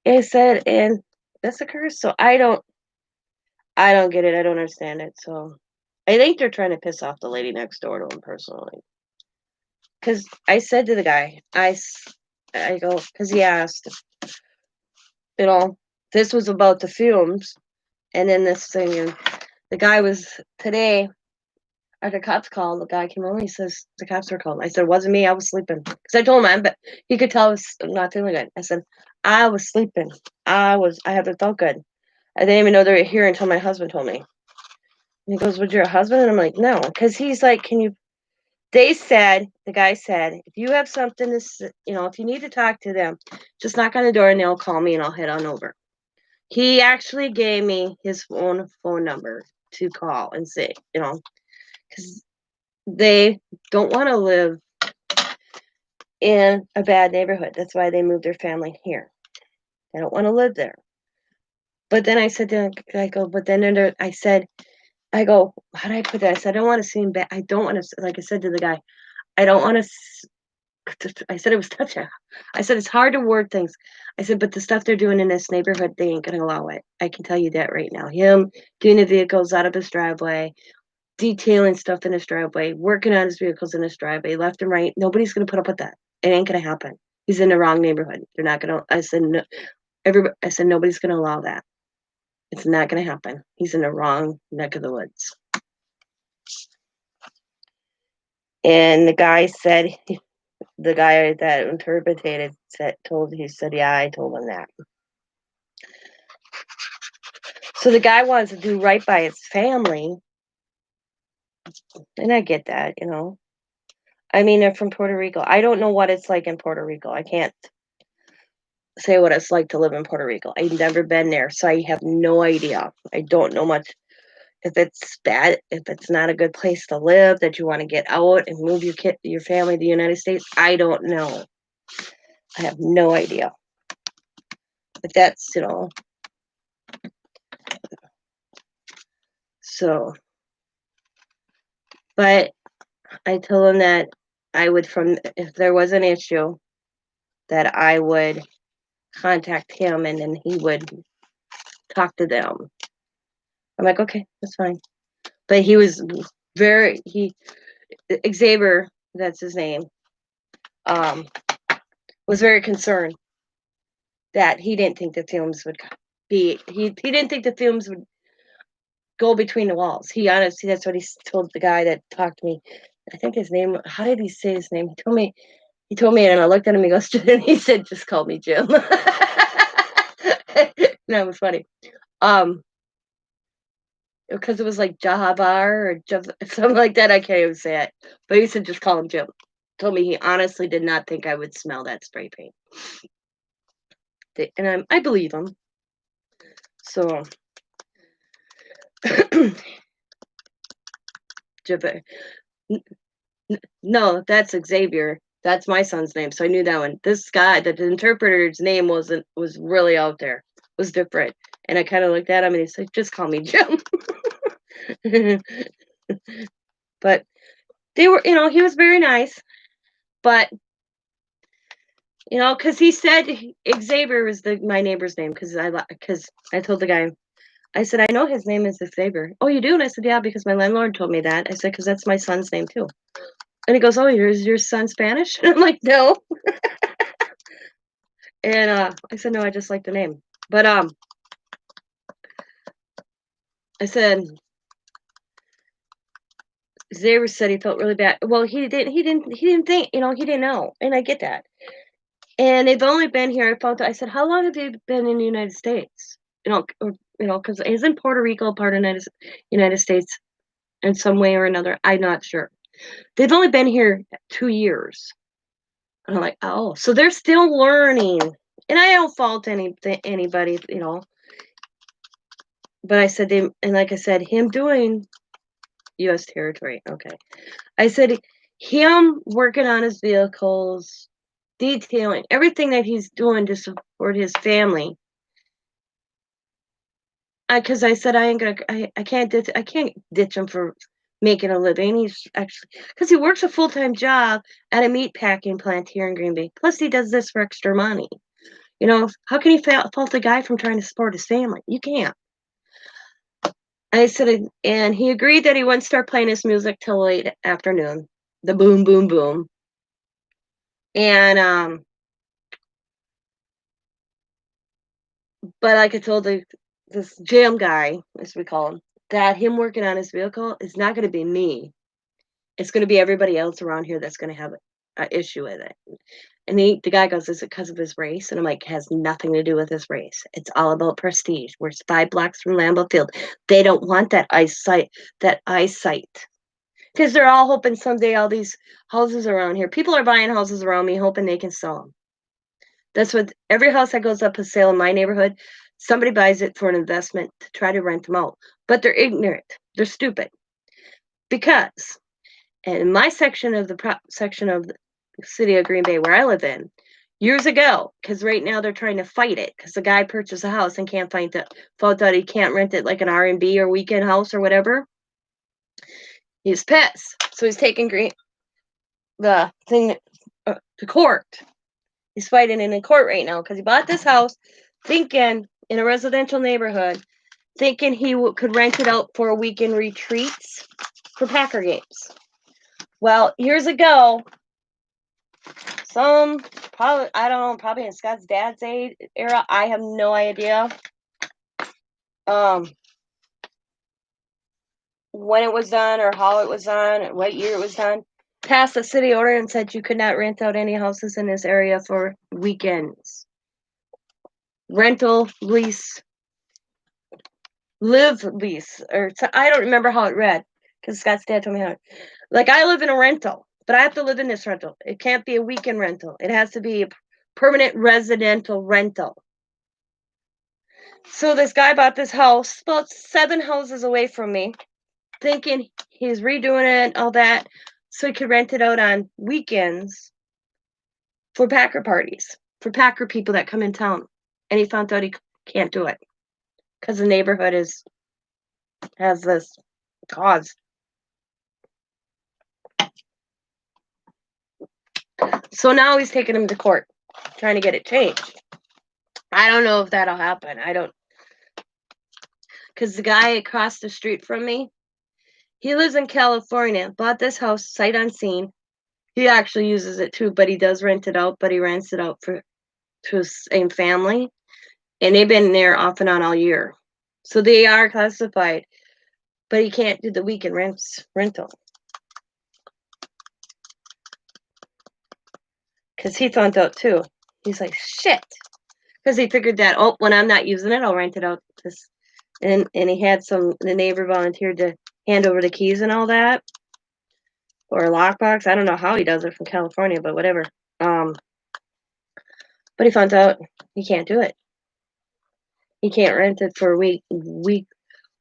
I said, "And this occurs, so I don't get it, I don't understand it." So, I think they're trying to piss off the lady next door to him personally. 'Cause I said to the guy, I go, 'cause he asked, you know, this was about the fumes, and then this thing, and the guy was today, after cops called, the guy came over, he says, "The cops were called." I said, "It wasn't me, I was sleeping." 'Cause I told him, but he could tell I was not feeling good. I said, "I was sleeping. I haven't felt good. I didn't even know they were here until my husband told me." And he goes, "Was your husband?" And I'm like, "No." 'Cause he's like, "Can you," the guy said, "If you have something to if you need to talk to them, just knock on the door and they'll call me and I'll head on over." He actually gave me his phone number to call and say, 'cause they don't wanna live in a bad neighborhood. That's why they moved their family here. They don't wanna live there. But then I said to him, I go, "But then I go, how do I put that?" I said, "I don't wanna seem bad. I don't wanna," like I said to the guy, "I don't wanna," I said it was touchy. I said, "It's hard to word things." I said, "But the stuff they're doing in this neighborhood, they ain't gonna allow it. I can tell you that right now. Him doing the vehicles out of his driveway, detailing stuff in his driveway, working on his vehicles in his driveway, left and right. Nobody's gonna put up with that. It ain't gonna happen. He's in the wrong neighborhood. They're not gonna." I said, "No, I said nobody's gonna allow that. It's not gonna happen. He's in the wrong neck of the woods." And the guy that interpreted he said, "Yeah, I told him that." So the guy wants to do right by his family, and I get that. I mean, they're from Puerto Rico. I don't know what it's like in Puerto Rico. I can't say what it's like to live in Puerto Rico. I've never been there, so I have no idea. I don't know much if it's bad, if it's not a good place to live, that you wanna get out and move your family to the United States. I don't know. I have no idea. But so, but I told him that I would, from if there was an issue, that I would contact him and then he would talk to them. I'm like, "Okay, that's fine." But he was he Xavier, that's his name, um, was very concerned that he didn't think the films would he didn't think the films would go between the walls. He honestly, that's what he told the guy that talked to me. I think his name, how did he say his name? He told me, and I looked at him, he goes, and he said, "Just call me Jim." That was funny. Um, because it was like Jahabar or something like that. I can't even say it. But he said, "Just call him Jim." Told me he honestly did not think I would smell that spray paint. And I believe him. So, Jib- no, that's Xavier. That's my son's name. So I knew that one. This guy, the interpreter's name was really out there. Was different. And I kind of looked at him and he said, "Just call me Jim." But they were, he was very nice. But because he said Xavier was my neighbor's name, because I told the guy, I said, "I know his name is Xavier." "Oh, you do?" And I said, "Yeah, because my landlord told me that." I said, "Because that's my son's name too." And he goes, "Oh, is your son Spanish?" And I'm like, "No." And I said, "No, I just like the name." But I said, Xavier said he felt really bad. Well, he didn't think, he didn't know. And I get that. And they've only been here, I said, how long have they been in the United States? Because isn't Puerto Rico part of United States in some way or another? I'm not sure. They've only been here 2 years. And I'm like, oh, so they're still learning. And I don't fault anybody, But I said, like I said, him doing U.S. territory. Okay. I said, him working on his vehicles, detailing, everything that he's doing to support his family. Because I said, I can't ditch him for making a living. He's actually, because he works a full-time job at a meat packing plant here in Green Bay. Plus, he does this for extra money. How can he fault a guy from trying to support his family? You can't. I said, and he agreed that he wouldn't start playing his music till late afternoon. The boom, boom, boom. And, but like I told this jam guy, as we call him, that him working on his vehicle is not going to be me. It's going to be everybody else around here that's going to have an issue with it. And the guy goes, is it because of his race? And I'm like, it has nothing to do with his race. It's all about prestige. We're 5 blocks from Lambeau Field. They don't want that eyesight. Because they're all hoping someday all these houses around here, people are buying houses around me hoping they can sell them. That's what every house that goes up for sale in my neighborhood, somebody buys it for an investment to try to rent them out. But they're ignorant. They're stupid. Because in my section of the city of Green Bay where I live in, years ago, because right now they're trying to fight it because the guy purchased a house and can't found out he can't rent it like an R&B or weekend house or whatever. He's pissed. So he's taking the thing to court. He's fighting in court right now because he bought this house thinking in a residential neighborhood, thinking he could rent it out for weekend retreats for Packer games. Well, years ago, probably in Scott's dad's era, I have no idea when it was done or how it was done, what year it was done, passed a city order and said you could not rent out any houses in this area for weekends. Rental, lease, live lease, or I don't remember how it read because Scott's dad told me how. Like I live in a rental, but I have to live in this rental. It can't be a weekend rental. It has to be a permanent residential rental. So this guy bought this house about 7 houses away from me, thinking he's redoing it and all that so he could rent it out on weekends for Packer parties, for Packer people that come in town. And he found out he can't do it because the neighborhood has this cause. So now he's taking him to court, trying to get it changed. I don't know if that'll happen. I don't, because the guy across the street from me, he lives in California, bought this house sight unseen. He actually uses it too, but he does rent it out, but he rents it out to his same family. And they've been there off and on all year. So they are classified, but he can't do the weekend rental. Because he found out too. He's like, shit. Because he figured that, when I'm not using it, I'll rent it out. And he had the neighbor volunteered to hand over the keys and all that. Or a lockbox. I don't know how he does it from California, but whatever. But he found out he can't do it. He can't rent it for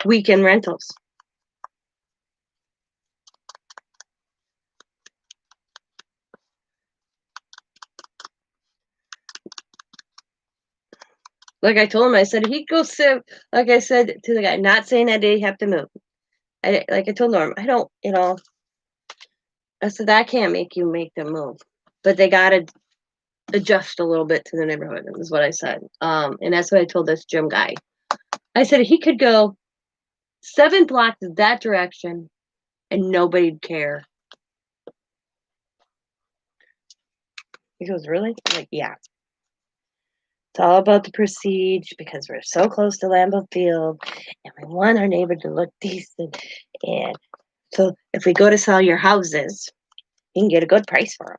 weekend rentals. Like I told him, I said he'd go sit. Like I said to the guy, not saying that they have to move. Like I told Norm, I don't. I said I can't make them move, but they gotta adjust a little bit to the neighborhood. Is what I said. And that's what I told this gym guy. I said he could go 7 blocks that direction, and nobody'd care. He goes, really? I'm like, yeah. It's all about the prestige because we're so close to Lambeau Field and we want our neighbor to look decent. And so if we go to sell your houses, you can get a good price for them.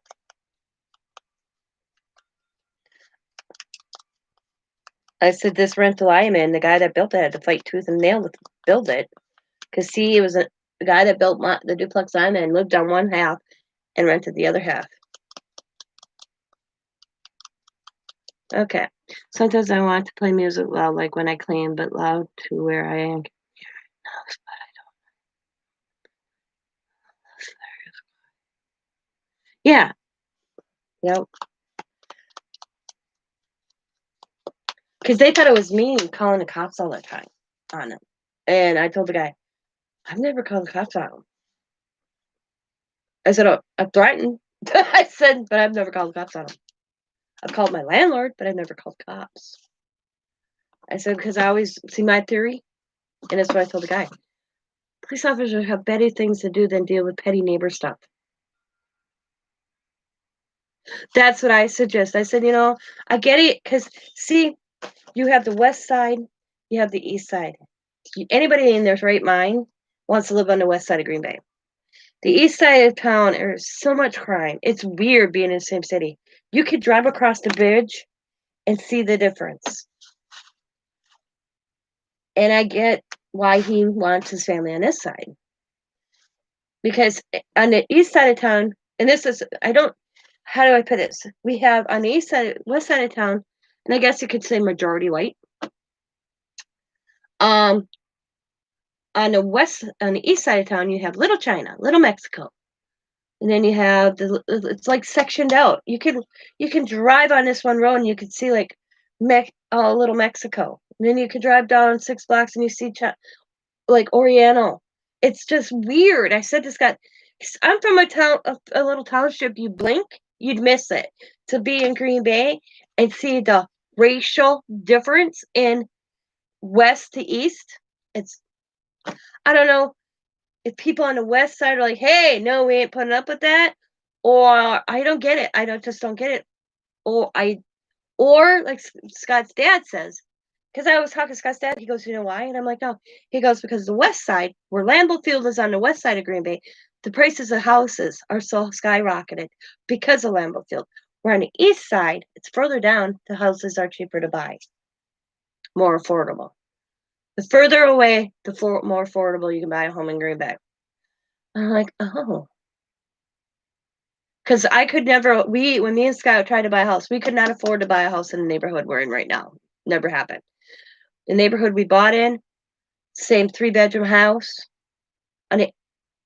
I said, this rental I am in, the guy that built it had to fight tooth and nail to build it. Because, see, it was the guy that built the duplex I'm in lived on one half and rented the other half. Okay. Sometimes I want to play music loud, like when I clean, but loud to where I am. Yeah. Yep. Because they thought it was me calling the cops all the time on him. And I told the guy, I've never called the cops on him. I said, oh, I'm threatened. I said, but I've never called the cops on him. I've called my landlord, but I've never called cops. I said, because I always see my theory, and that's what I told the guy. Police officers have better things to do than deal with petty neighbor stuff. That's what I suggest. I said, I get it, because, see, you have the west side, you have the east side. Anybody in their right mind wants to live on the west side of Green Bay. The east side of town, there's so much crime. It's weird being in the same city. You could drive across the bridge and see the difference. And I get why he wants his family on this side. Because on the east side of town, and this is, how do I put this? We have on the west side of town, and I guess you could say majority white. On the east side of town, you have Little China, Little Mexico. And then you have it's like sectioned out. You can drive on this one road and you can see like Little Mexico. And then you can drive down 6 blocks and you see like Oriental. It's just weird. I said this guy, I'm from a little township. You blink, you'd miss it. To be in Green Bay and see the racial difference in west to east, I don't know if people on the west side are like, hey, no, we ain't putting up with that, or I don't get it. I don't get it. Or like Scott's dad says, because I was talking to Scott's dad, he goes, you know why? And I'm like, no. He goes, because the west side, where Lambeau Field is on the west side of Green Bay, the prices of houses are so skyrocketed because of Lambeau Field. Where on the east side, it's further down, the houses are cheaper to buy, more affordable. The further away, the more affordable you can buy a home in Green Bay. I'm like, oh. Because I could never, when me and Scott tried to buy a house, we could not afford to buy a house in the neighborhood we're in right now. Never happened. The neighborhood we bought in, same 3-bedroom house, and it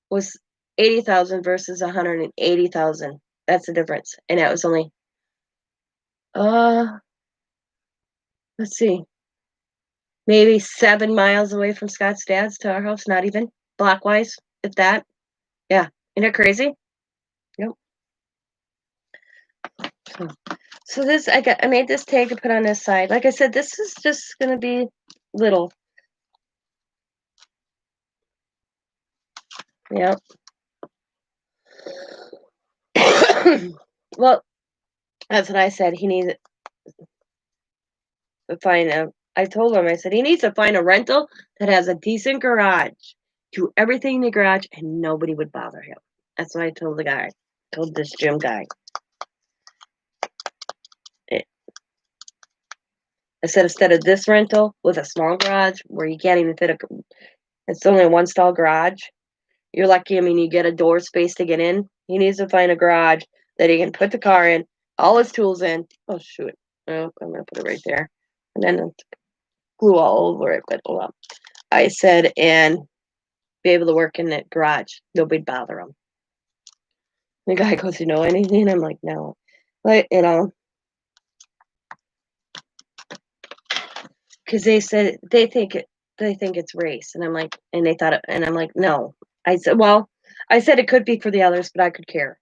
was 80,000 versus 180,000. That's the difference. And it was only, let's see, maybe 7 miles away from Scott's dad's to our house, not even blockwise, if that. Yeah. Isn't it crazy? Yep. So this, I made this tag to put on this side. Like I said, this is just going to be little. Yep. Well, that's what I said. He needs to find I told him, I said, he needs to find a rental that has a decent garage. Do everything in the garage and nobody would bother him. That's what I told the guy. Told this gym guy. I said, instead of this rental with a small garage where you can't even fit it's only a 1-stall garage. You're lucky. I mean, you get a door space to get in. He needs to find a garage that he can put the car in, all his tools in. Oh, shoot. Oh, I'm going to put it right there. And then glue all over it. But hold on. I said, and be able to work in that garage. Nobody'd bother him. The guy goes, you know anything? I'm like, no. Like, because they said they think it's race. And I'm like, and they thought it, and I'm like, no. I said, well, I said it could be for the others, but I could care.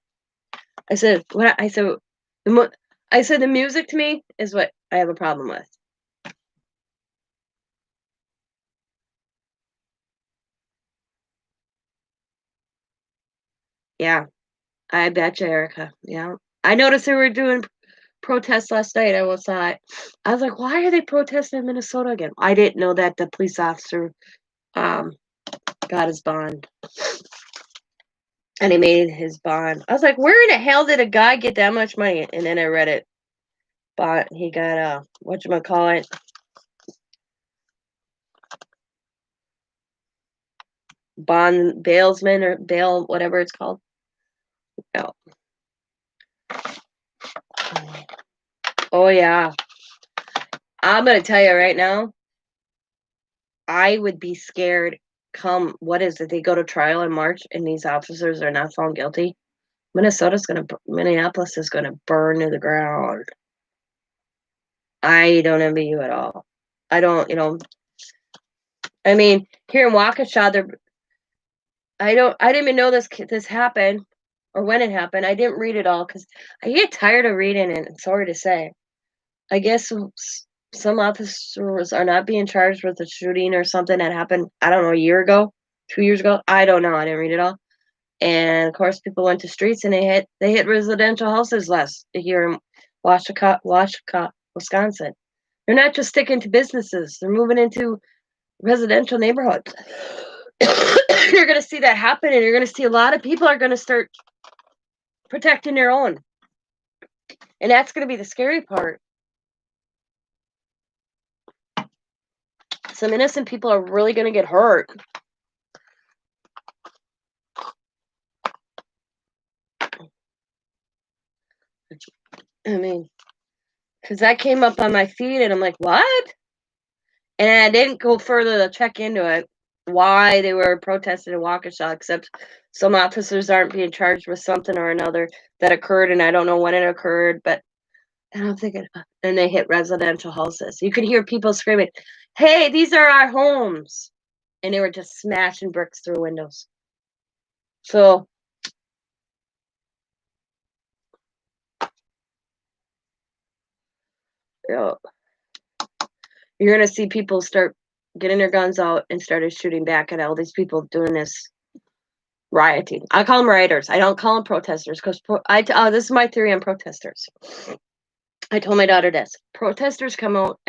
I said, the music to me is what I have a problem with. Yeah, I bet you, Erica. Yeah, I noticed they were doing protest last night. I was I was like, why are they protesting in Minnesota again? I didn't know that the police officer um got his bond. And he made his bond. I was like, where in the hell did a guy get that much money? And then I read it. But he got whatchamacallit, bond bailsman or bail, whatever it's called. No. Oh yeah. I'm gonna tell you right now, I would be scared come what is it? They go to trial in March and these officers are not found guilty. Minneapolis is gonna burn to the ground. I don't envy you at all. I don't, I mean, here in Waukesha, I didn't even know this happened or when it happened. I didn't read it all because I get tired of reading it. Sorry to say. I guess some officers are not being charged with a shooting or something that happened, I don't know, a year ago, 2 years ago. I don't know. I didn't read it all. And of course, people went to streets and they hit residential houses last here in Washaka, Wisconsin. They're not just sticking to businesses; they're moving into residential neighborhoods. You're going to see that happen, and you're going to see a lot of people are going to start protecting their own, and that's going to be the scary part. Some innocent people are really going to get hurt. I mean, because that came up on my feed, and I'm like, what? And I didn't go further to check into it, why they were protesting in Waukesha, except some officers aren't being charged with something or another that occurred, and I don't know when it occurred, but and I'm thinking, and they hit residential houses. You could hear people screaming, hey, these are our homes. And they were just smashing bricks through windows. So, you know, you're going to see people start getting their guns out and started shooting back at all these people doing this rioting. I call them rioters. I don't call them protesters because this is my theory on protesters. I told my daughter this. Protesters come out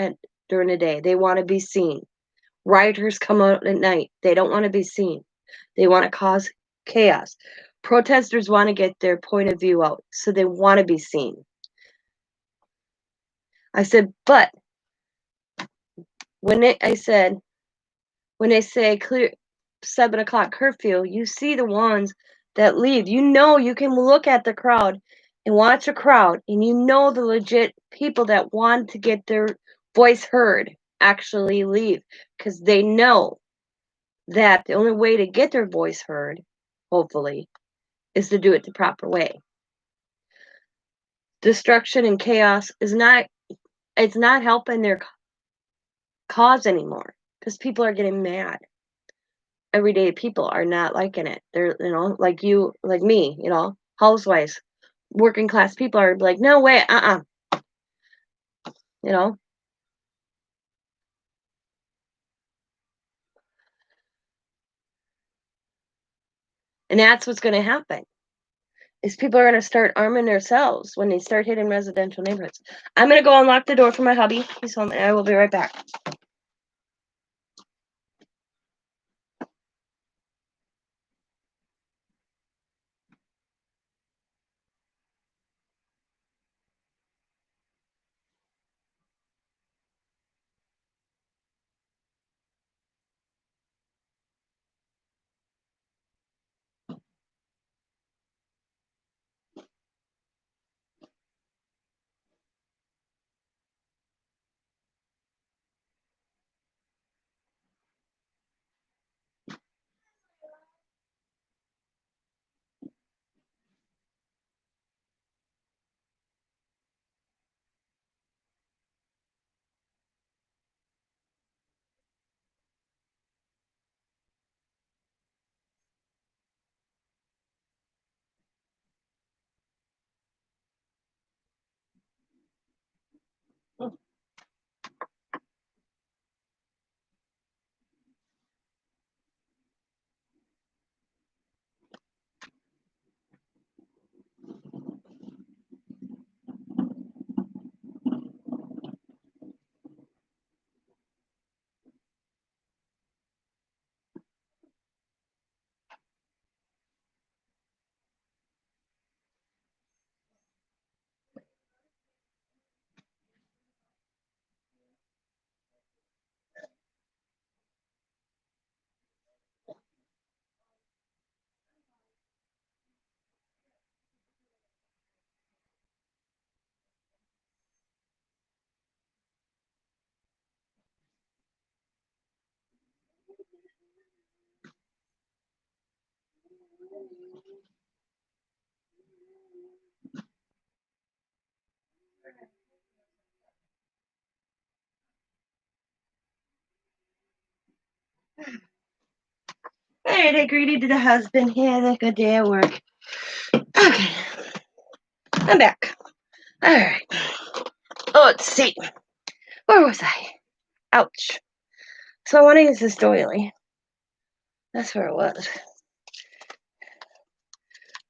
during the day. They want to be seen. Rioters come out at night. They don't want to be seen. They want to cause chaos. Protesters want to get their point of view out, so they want to be seen. I said, but when they say clear 7 o'clock curfew, you see the ones that leave. You can look at the crowd and watch a crowd, and you know the legit people that want to get their voice heard actually leave because they know that the only way to get their voice heard, hopefully, is to do it the proper way. Destruction and chaos it's not helping their cause anymore because people are getting mad. Everyday people are not liking it. They're, like you, like me, housewives, working class people are like, no way, you know, and that's what's going to happen. Is people are going to start arming themselves when they start hitting residential neighborhoods. I'm going to go unlock the door for my hubby. He's home, and I will be right back. All right, I greeted the husband. He had a good day at work. Okay, I'm back. All right. Oh, let's see. Where was I? Ouch. So I want to use this doily. That's where it was.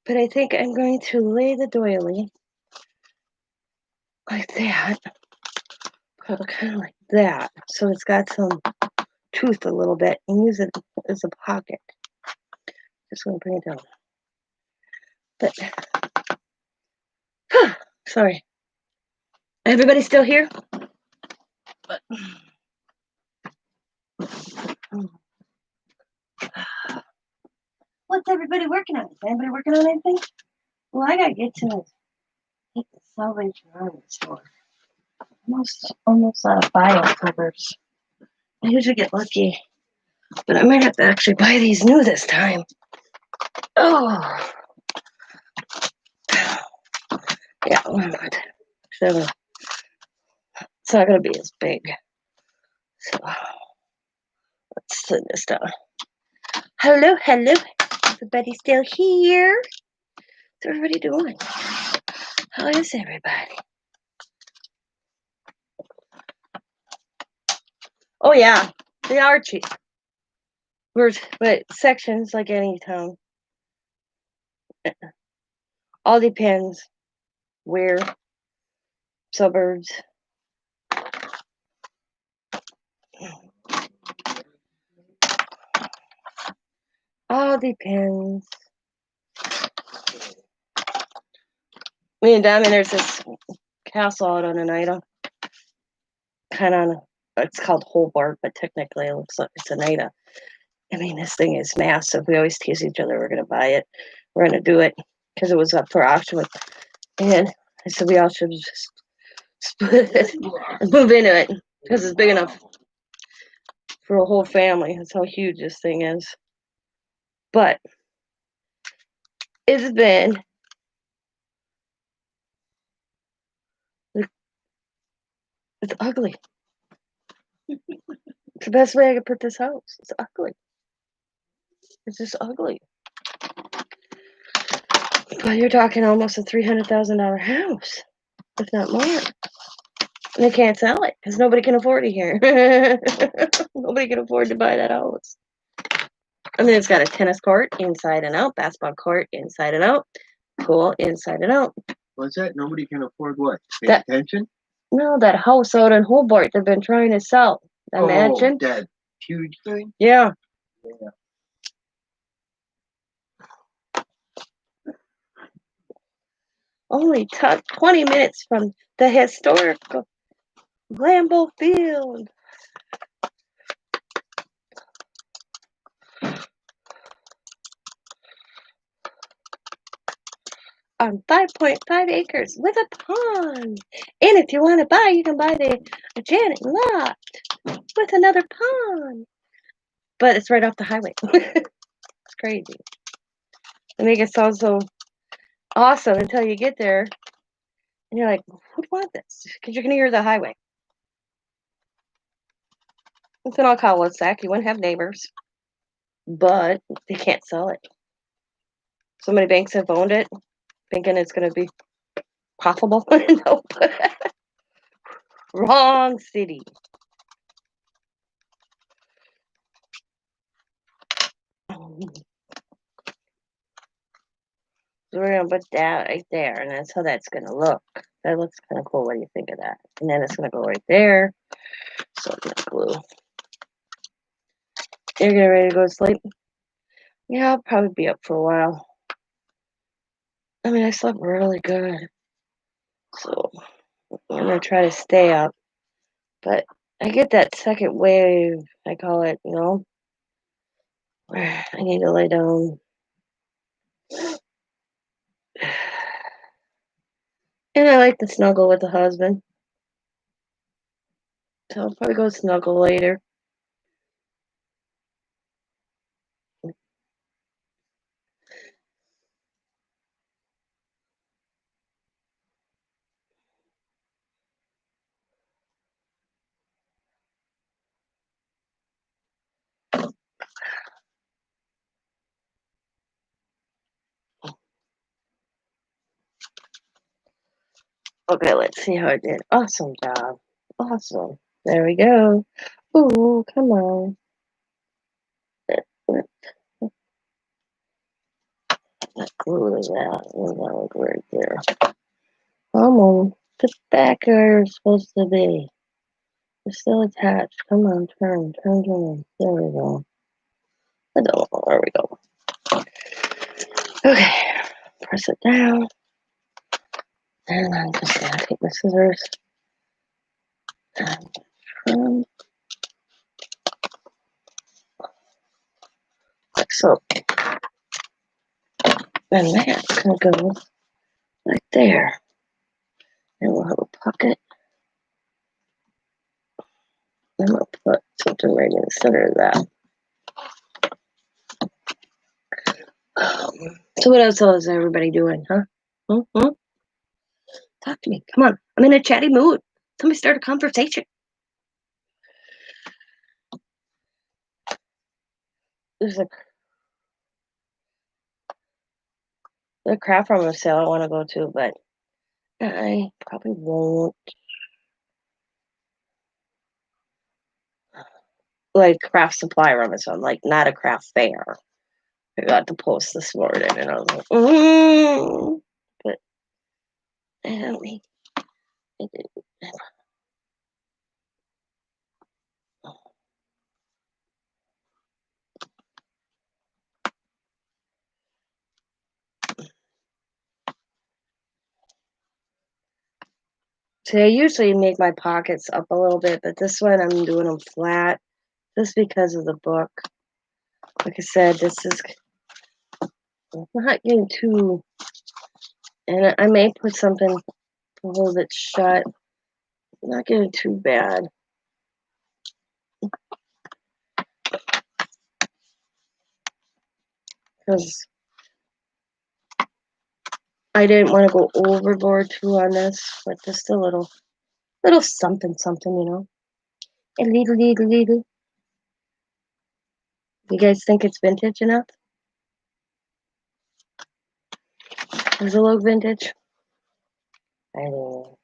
But I think I'm going to lay the doily like that. Put it kind of like that. So it's got some tooth a little bit and use it as a pocket. Just going to bring it down. But, sorry. Everybody still here? But, what's everybody working on? Is anybody working on anything? Well, I gotta get to the Salvation Army store. Almost out of bio covers. I usually get lucky, but I might have to actually buy these new this time. Oh, yeah, why not? So it's not gonna be as big. So let's send this down. Hello, hello. Everybody still here? What's everybody doing? How is everybody? Oh yeah, they are cheap. But sections like any town. All depends where. Suburbs. All depends. Me and Diamond, there's this castle out on Oneida. Kind of, it's called Hobart, but technically it looks like it's Oneida. I mean, this thing is massive. We always tease each other. We're going to buy it. We're going to do it because it was up for auction. And I said we all should just split it and move into it because it's big enough for a whole family. That's how huge this thing is. But it's been it's ugly. It's the best way I could put this house. It's ugly. It's just ugly. But you're talking almost a $300,000 house, if not more. And they can't sell it because nobody can afford it here. Nobody can afford to buy that house. I mean, it's got a tennis court inside and out, basketball court inside and out, pool inside and out. What's that? Nobody can afford what? Pay That- attention? No, that house out in Hobart they've been trying to sell. That mansion. That huge thing? Yeah. Yeah. Only 20 minutes from the historical Lambeau Field. On 5.5 acres with a pond. And if you want to buy, you can buy the Janet lot with another pond. But it's right off the highway. It's crazy. They make it sound so awesome until you get there. And you're like, who'd want this? Because you're going to hear the highway. It's an all cul-de-sac. You wouldn't have neighbors. But they can't sell it. So many banks have owned it, thinking it's going to be profitable. Nope. Wrong city. So we're going to put that right there, and that's how that's going to look. That looks kind of cool. What do you think of that? And then it's going to go right there. So I'm going to glue. You're getting ready to go to sleep? Yeah, I'll probably be up for a while. I mean, I slept really good. So I'm going to try to stay up. But I get that second wave, I call it, where I need to lay down. And I like to snuggle with the husband. So I'll probably go snuggle later. Okay, let's see how it did. Awesome job. Awesome. There we go. Ooh, come on. What glue is that? That look right there. Come on. Get back where you're supposed to be. It's still attached. Come on, turn. There we go. I don't know. There we go. Okay. Press it down. And I'm just gonna take my scissors and trim like so. And that's gonna go right there. And we'll have a pocket. I'm gonna put something right in the center of that. So what else is everybody doing, huh? Hmm? Talk to me. Come on. I'm in a chatty mood. Somebody start a conversation. There's a craft room sale I want to go to, but I probably won't. Like craft supply room, so I'm like not a craft fair. I got the post this morning, and I was like, but I don't mean it. See, I usually make my pockets up a little bit, but this one I'm doing them flat just because of the book. Like I said, this is not getting too, and I may put something to hold it shut. Not getting too bad. Because I didn't want to go overboard too on this, but just a little something, you know. A little. You guys think it's vintage enough? Does it look vintage? I don't know.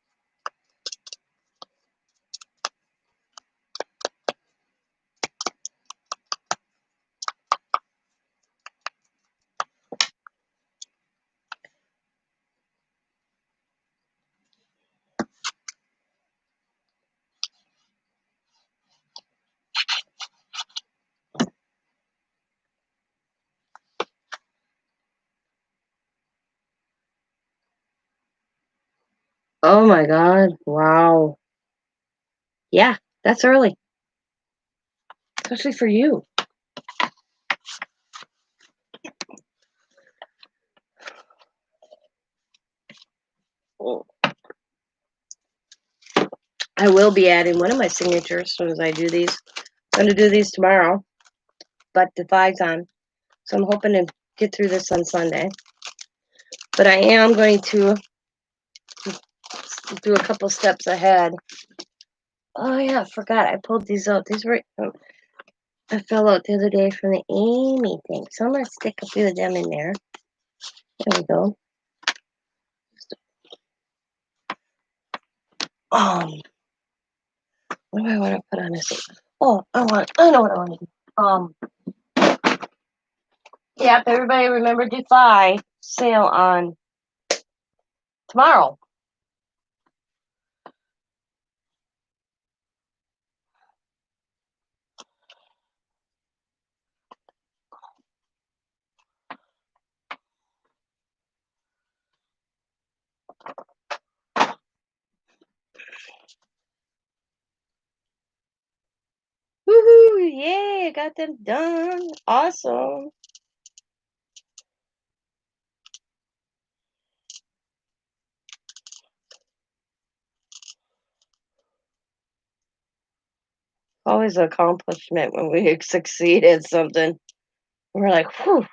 Oh my God. Wow. Yeah, that's early, especially for you. I will be adding one of my signatures as soon as I do these. I'm going to do these tomorrow, but the 5's on. So I'm hoping to get through this on Sunday. But I am going to do a couple steps ahead. Oh yeah, I forgot. I pulled these out. These were I fell out the other day from the Amy thing. So I'm gonna stick a few of them in there. There we go. What do I want to put on this? Oh, I know what I want to do. Yep, everybody remember Defy sale on tomorrow. Woohoo! Yay! I got them done. Awesome. Always an accomplishment when we succeed at something. We're like, whew.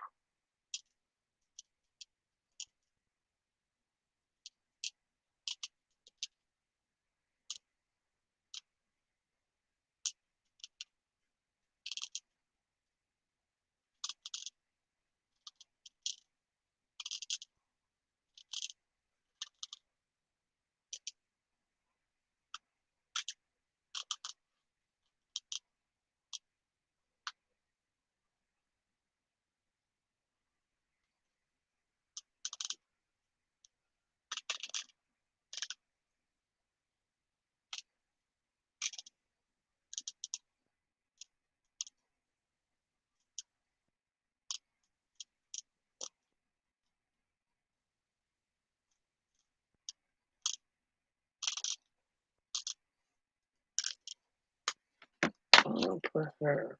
I'll put her.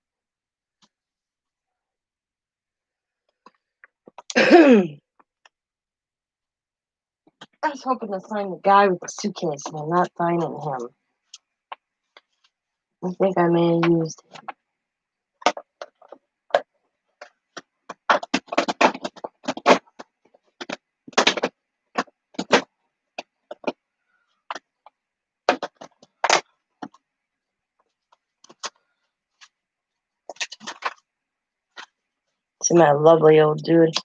I was hoping to find the guy with the suitcase, and I'm not finding him. I think I may have used him. See my lovely old dude.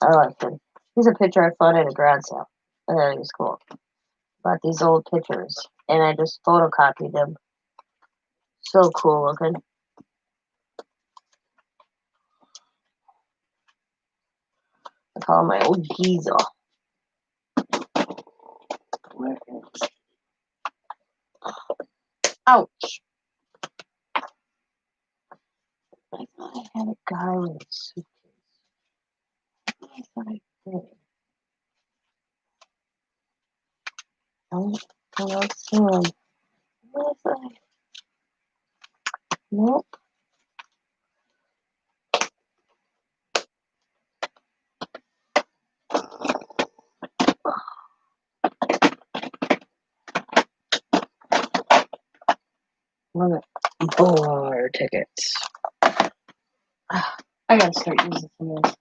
I like him. He's a picture I found at a garage sale. I thought he was cool. Bought these old pictures, and I just photocopied them. So cool looking. I call him my old geezer. Where is Ouch. I thought I had a guy with a suitcase. I thought I did. Oh, I don't see him. Where is I? Nope. Limit bar tickets. I gotta start using some of this.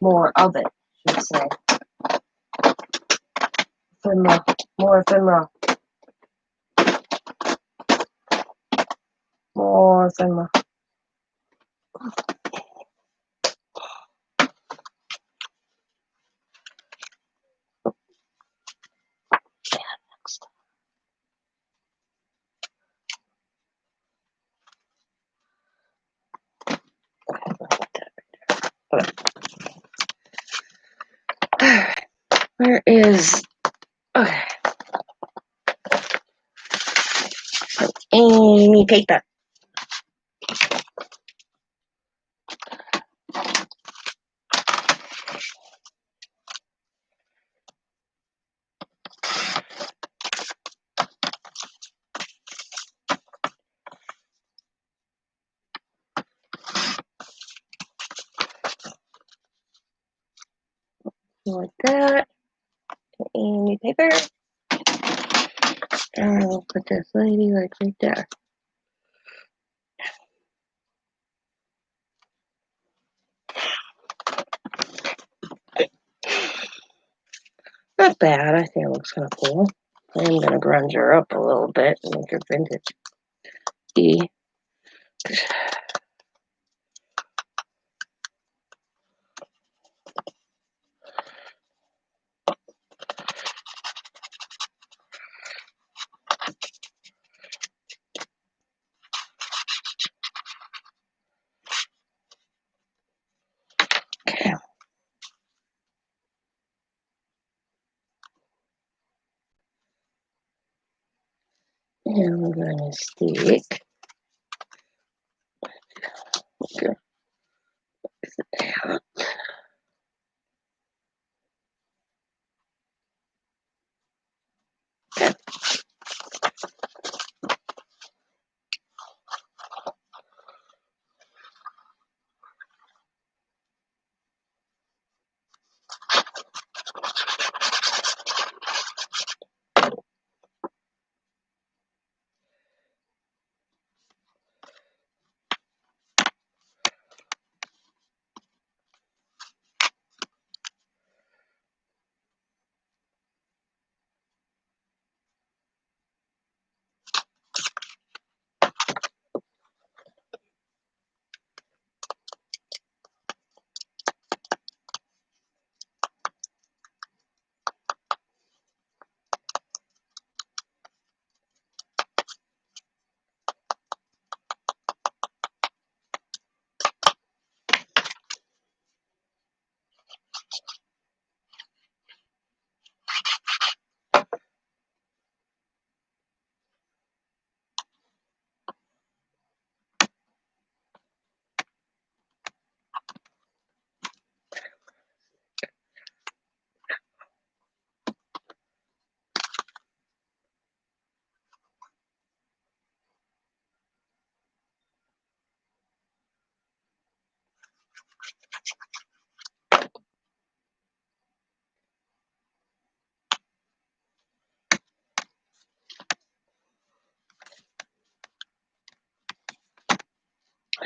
More of it, I should say. Ephemera. More ephemera. More ephemera. Next. Okay. Alright. Where is okay. Any paper. Like that. Any paper. And we'll put this lady like right there. Not bad. I think it looks kind of cool. I am going to grunge her up a little bit and make her vintage. E. Okay. And we're going to stick. Okay.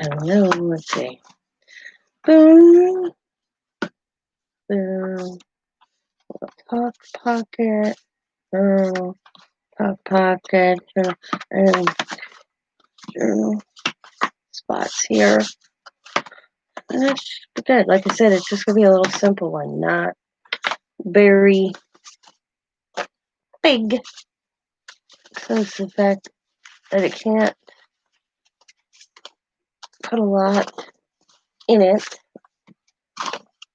I don't know. Let's see. Boom. Boom. Top pocket. Boom. Top pocket. And journal spots here. And that should be good. Like I said, it's just going to be a little simple one, not very big. So it's the fact that it can't put a lot in it.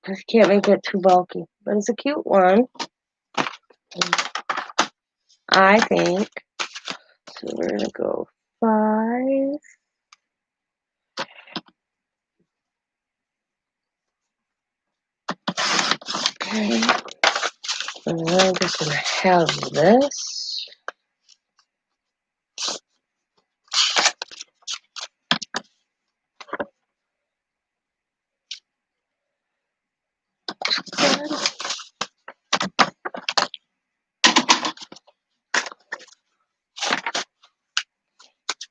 I can't make it too bulky. But it's a cute one, I think. So we're going to go 5. Okay. And then I'm just going to have this.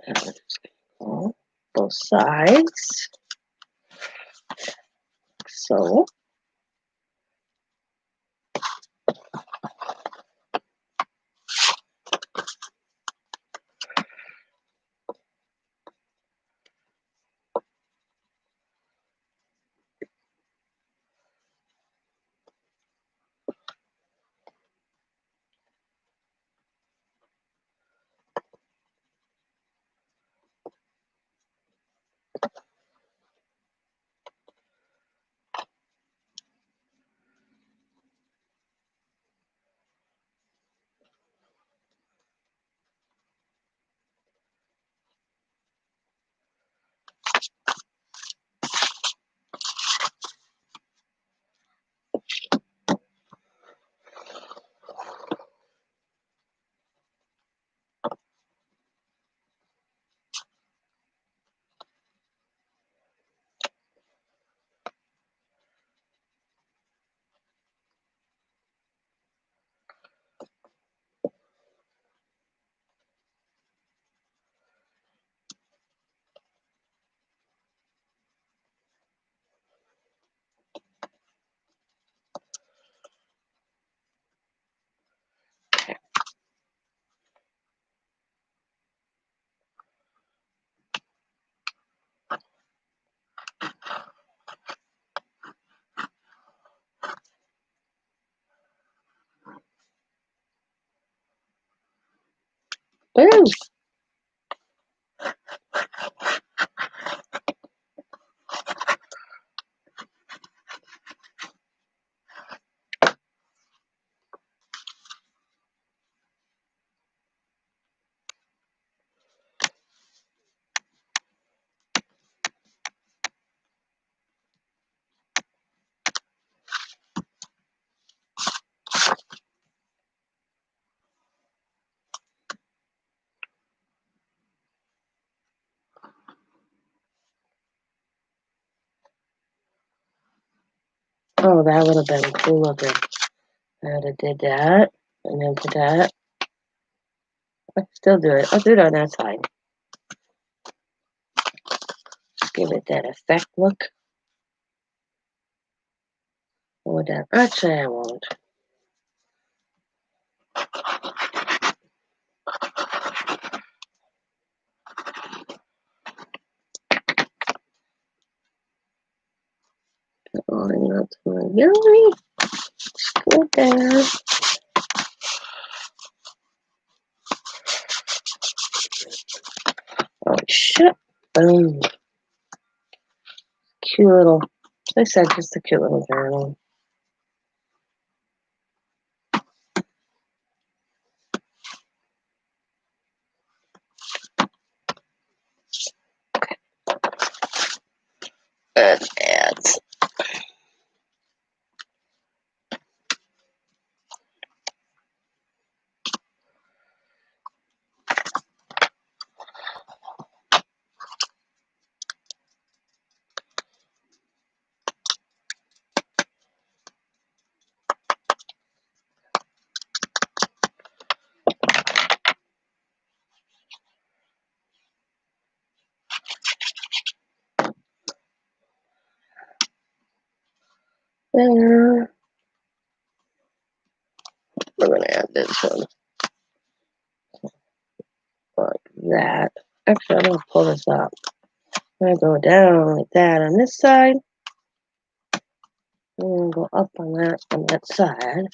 And we're just going to go both sides. So. Boom. Oh, that would have been cool looking. I would have did that, and then put that. I can still do it. I'll do it on that side. Just give it that effect look. Or that. Actually, I won't. Going up to my gallery. Just go there. Oh, shit. Boom. Cute little. Like I said, just a cute little journal. And ads. we're gonna add this one like that. Actually, I'm gonna pull this up. I'm gonna go down like that on this side. I'm gonna go up on that side.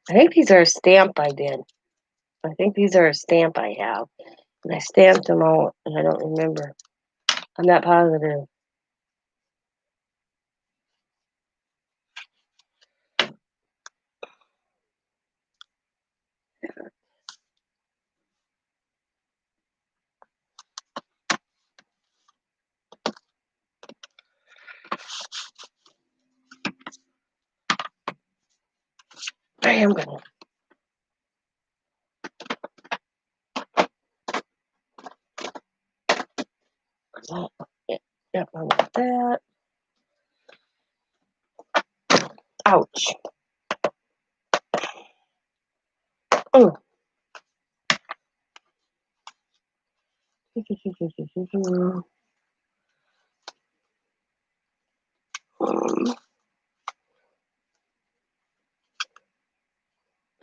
I think these are a stamp I did. I think these are a stamp I have. And I stamped them out, and I don't remember. I'm not positive. I am gonna. Yep, I want that. Ouch. Oh.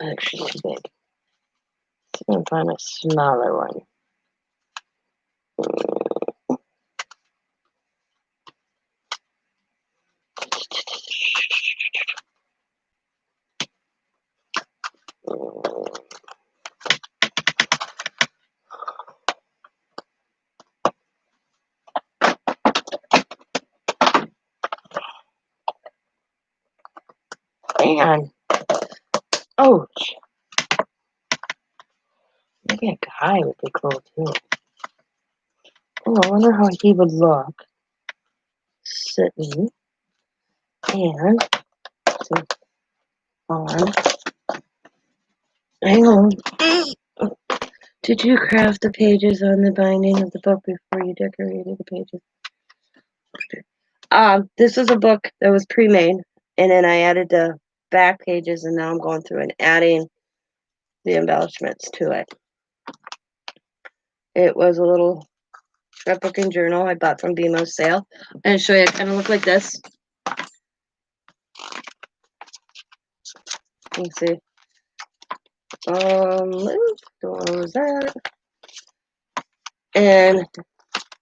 Actually, too big. I'm gonna find a smaller one. Man. Ouch. Maybe a guy would be cool too. Oh, I wonder how he would look sitting and on. Hang on. Did you craft the pages on the binding of the book before you decorated the pages? This is a book that was pre-made, and then I added the back pages, and now I'm going through and adding the embellishments to it. It was a little scrapbooking journal I bought from BMO's sale. I'm going to show you. It kind of look like this. You can see. Don't lose that. And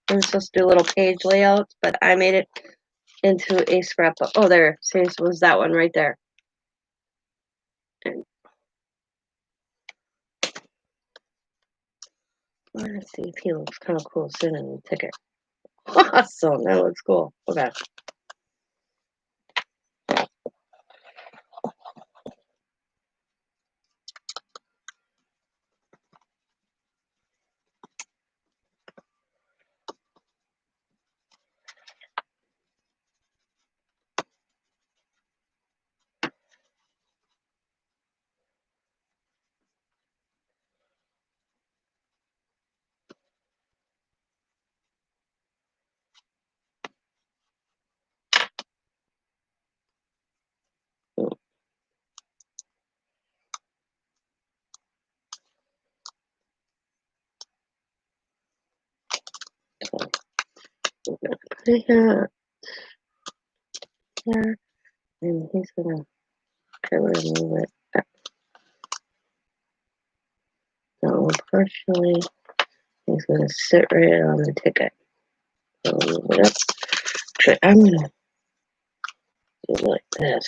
I'm supposed to do little page layouts, but I made it into a scrapbook. Oh, there. See, it was that one right there. And let's see if he looks kind of cool sitting in the ticket. Awesome. That looks cool. Okay. Put it here, and he's gonna remove it. So partially, he's gonna sit right on the ticket. So move it up. Okay, I'm gonna do it like this.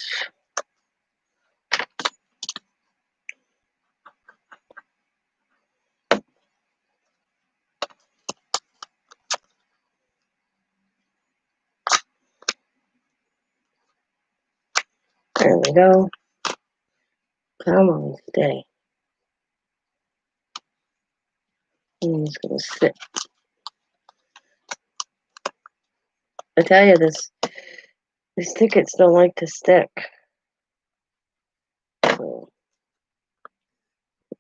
There we go. Come on, stay. And he's gonna sit. I tell you, these tickets don't like to stick. So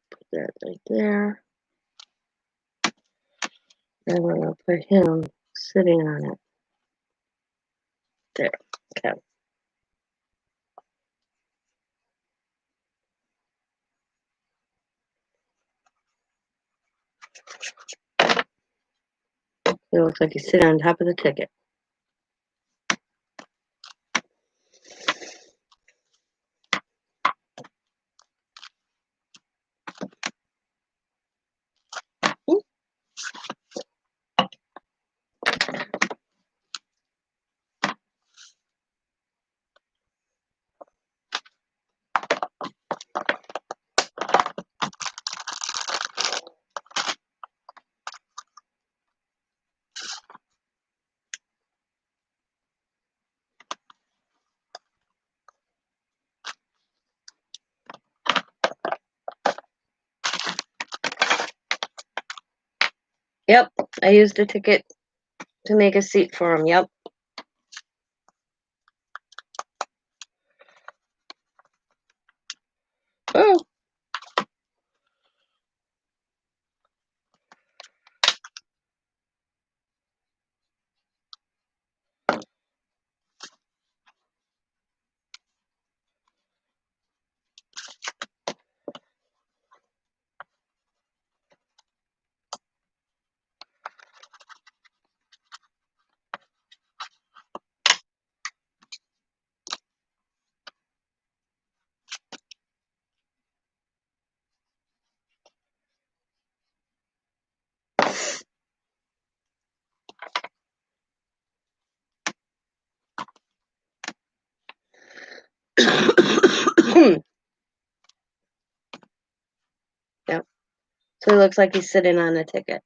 put that right there. And we're gonna put him sitting on it. There. Okay. It looks like he's sitting on top of the ticket. Yep, I used the ticket to make a seat for him. Yep. Oh. Yep. So it looks like he's sitting on a ticket.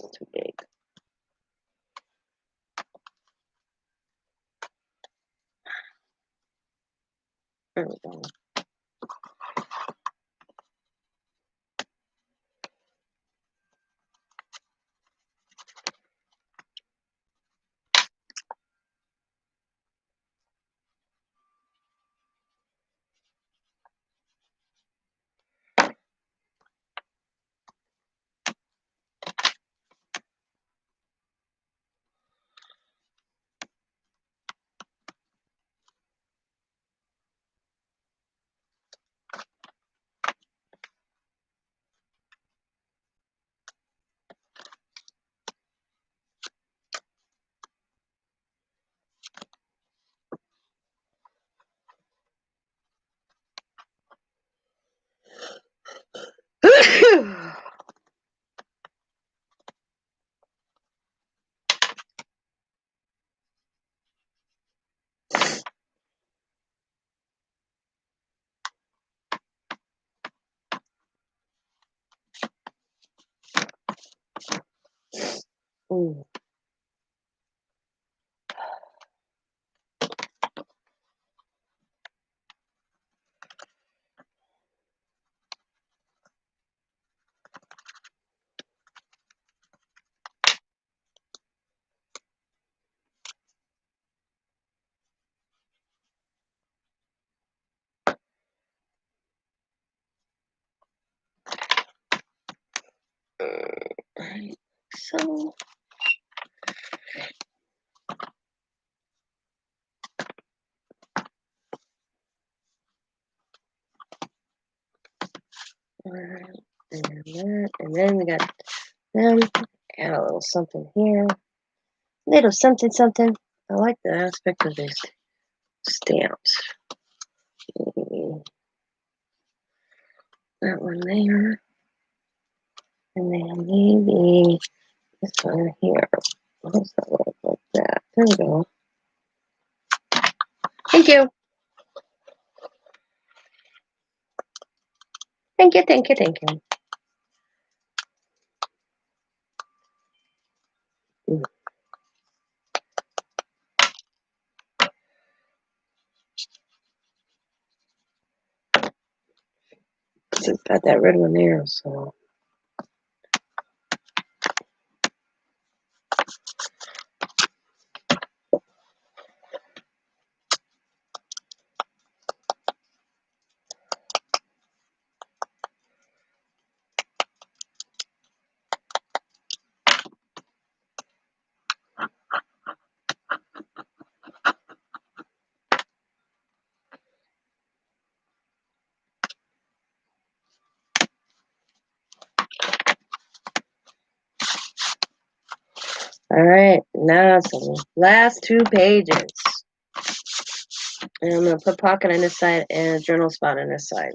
Too big. There we go. Ooh. so. And that, and then we got them. Add a little something here. Little something something. I like the aspect of these stamps. That one there. And then maybe this one here. Let's not look like that. There we go. Thank you. Thank you, thank you, thank you. It's got that red one there, so. All right, now it's the last 2 pages. And I'm going to put pocket on this side and a journal spot on this side.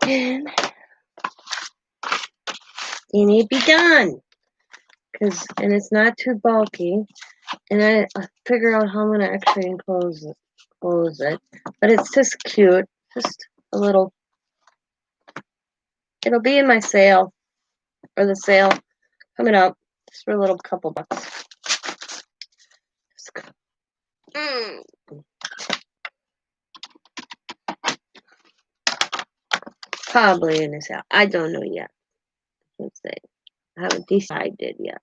And you need to be done. And it's not too bulky. And I figure out how I'm going to actually close it. But it's just cute. Just a little. It'll be in my sale. Or the sale coming up. Just for a little couple bucks. Probably in the sale. I don't know yet. Let's say. I haven't decided yet.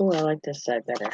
Oh, I like this side better.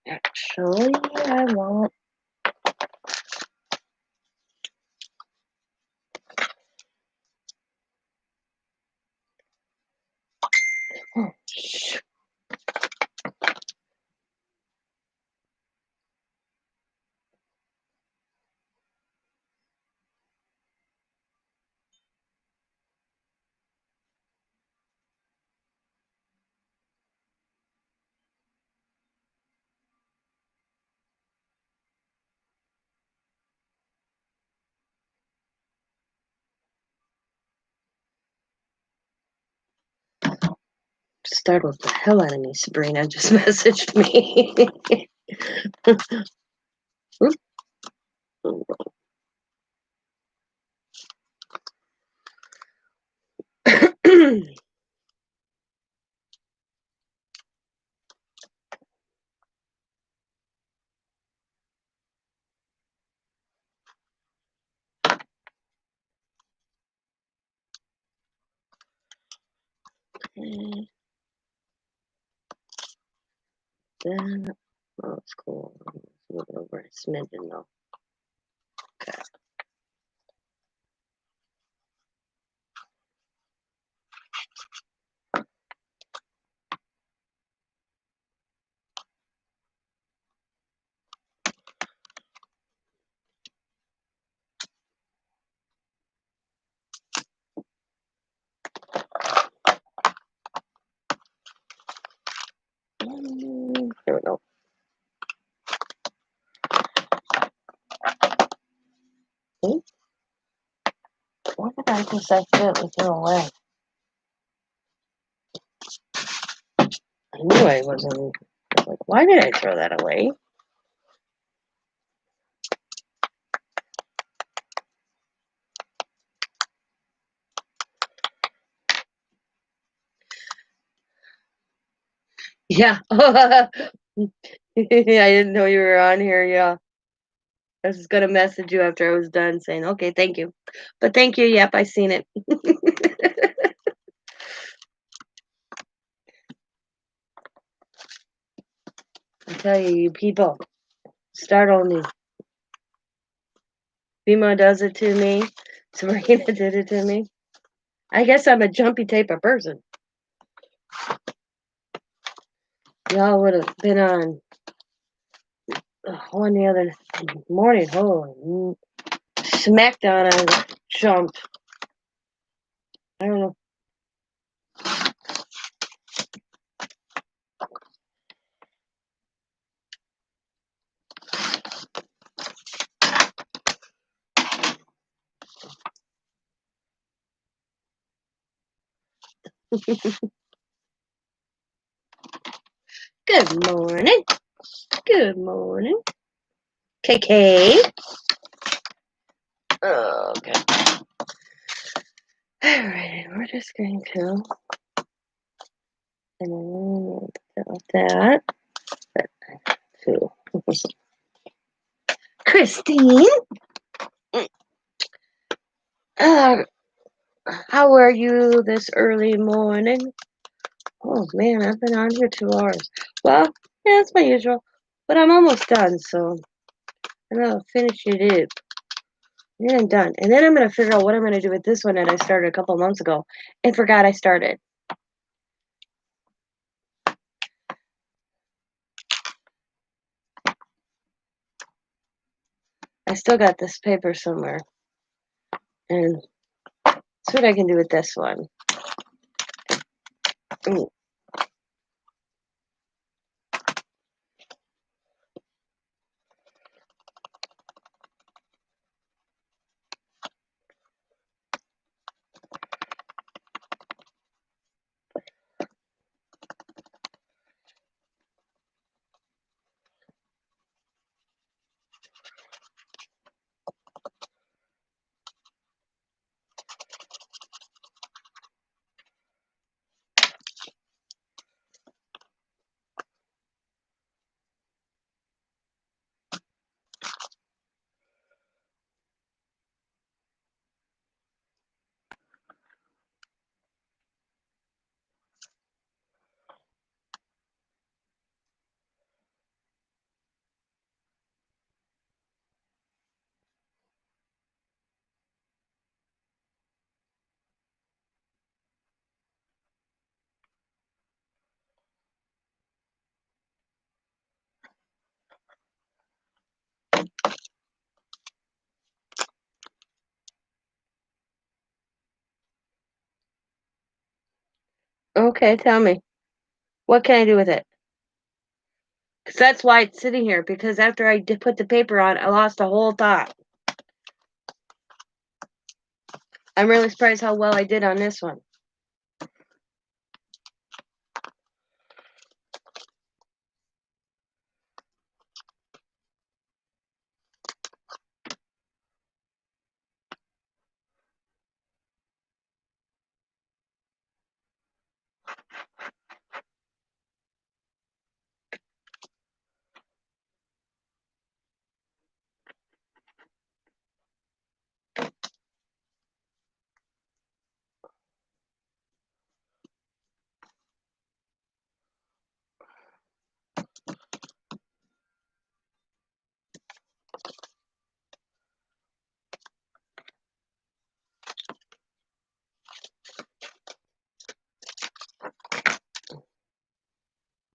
Actually, I want. Oh, shoot. Startled the hell out of me. Sabrina just messaged me. Okay. That looks cool. A little over a smidgen though. Okay. There we go. See? What did I just accidentally throw away? I knew I wasn't. Like, why did I throw that away? Yeah. I didn't know you were on here. Yeah. I was going to message you after I was done saying, okay, thank you. But thank you. Yep, I seen it. I tell you, you people, startle me. Bimo does it to me. Sabrina did it to me. I guess I'm a jumpy type of person. Y'all would have been on one the other morning. Oh, SmackDown, I jumped. I don't know. Good morning. Good morning. KK. Oh, okay. Alright, we're just going to. And then that. Two. Christine. Uh, how are you this early morning? Oh man, I've been on here 2 hours. Well, yeah, that's my usual. But I'm almost done, so I'm gonna finish it up. And then I'm done. And then I'm gonna figure out what I'm gonna do with this one that I started a couple months ago and forgot I started. I still got this paper somewhere. And see what I can do with this one. Ooh. Okay, tell me. What can I do with it? Because that's why it's sitting here. Because after I did put the paper on, I lost the whole thought. I'm really surprised how well I did on this one.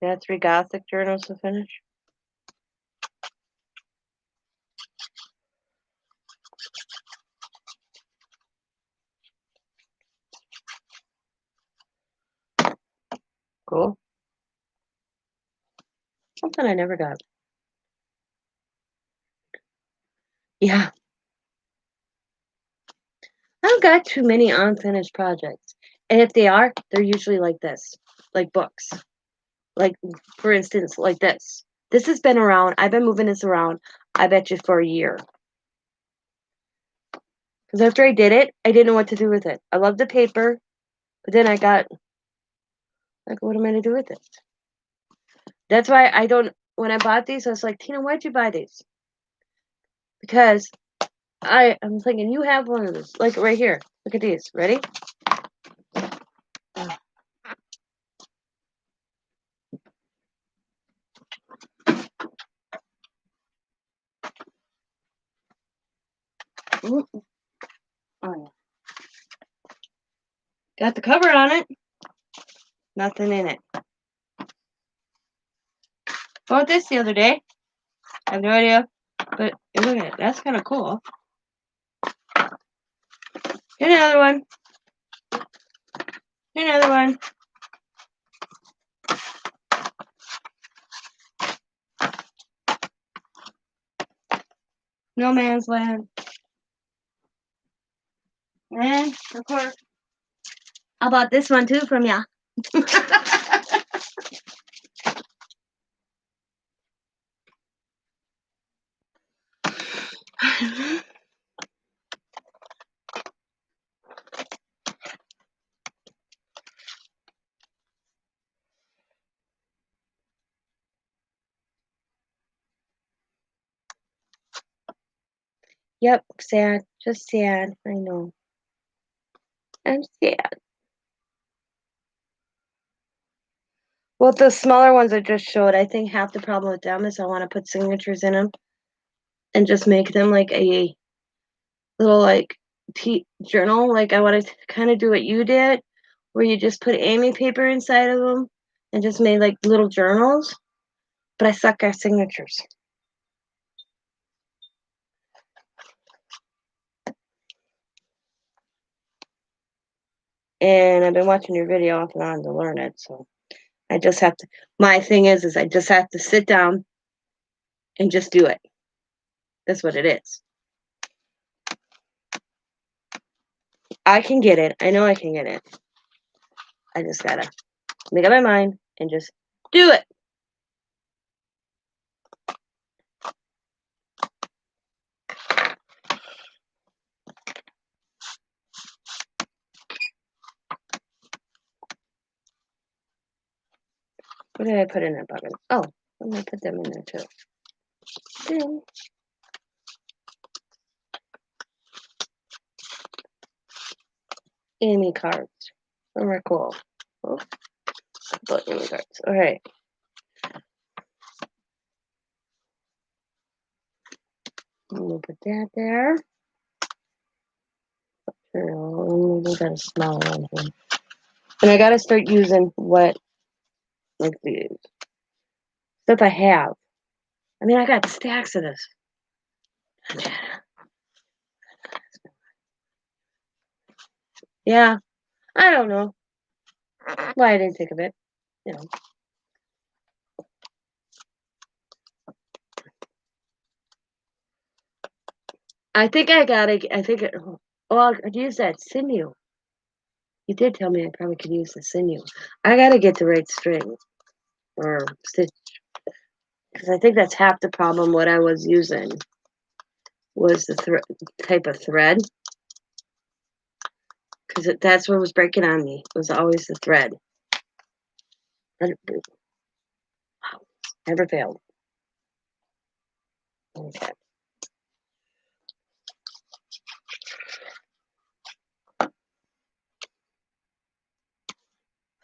Got 3 Gothic journals to finish. Cool. Something I never got. Yeah. I don't got too many unfinished projects. And if they are, they're usually like this. Like books. Like, for instance, like this. This has been around. I've been moving this around, I bet you, for a year. Because after I did it, I didn't know what to do with it. I love the paper, but then I got, like, what am I going to do with it? That's why I don't, when I bought these, I was like, Tina, why'd you buy these? Because I'm thinking, you have one of those. Like, right here. Look at these. Ready? Oh, yeah. Got the cover on it. Nothing in it. Bought this the other day. I have no idea. But look at it. That's kind of cool. Here's another one. Here's another one. No Man's Land. And, of course, I bought this one too from ya. Yep, sad. Just sad. I know. I'm sad. Well, the smaller ones I just showed, I think half the problem with them is I want to put signatures in them and just make them like a little like journal. Like I want to kind of do what you did, where you just put Amy paper inside of them and just made like little journals. But I suck at signatures. And I've been watching your video off and on to learn it, so I just have to. My thing is I just have to sit down and just do it. That's what it is. I can get it. I know I can get it. I just gotta make up my mind and just do it. What did I put in that bucket? Oh, I'm gonna put them in there too. Then, Amy cards. Some are cool. Oh, about Amy cards. All right. I'm gonna put that there. We got a small one here. And I gotta start using what, like the stuff I have. I mean, I got stacks of this. Yeah, I don't know why I didn't think of it. You know, I think I gotta. I think it. Oh, I'd use that sinew. You did tell me I probably could use the sinew. I gotta get the right string or stitch because I think that's half the problem. What I was using was the type of thread because that's what was breaking on me. Was always the thread. Never failed. Okay.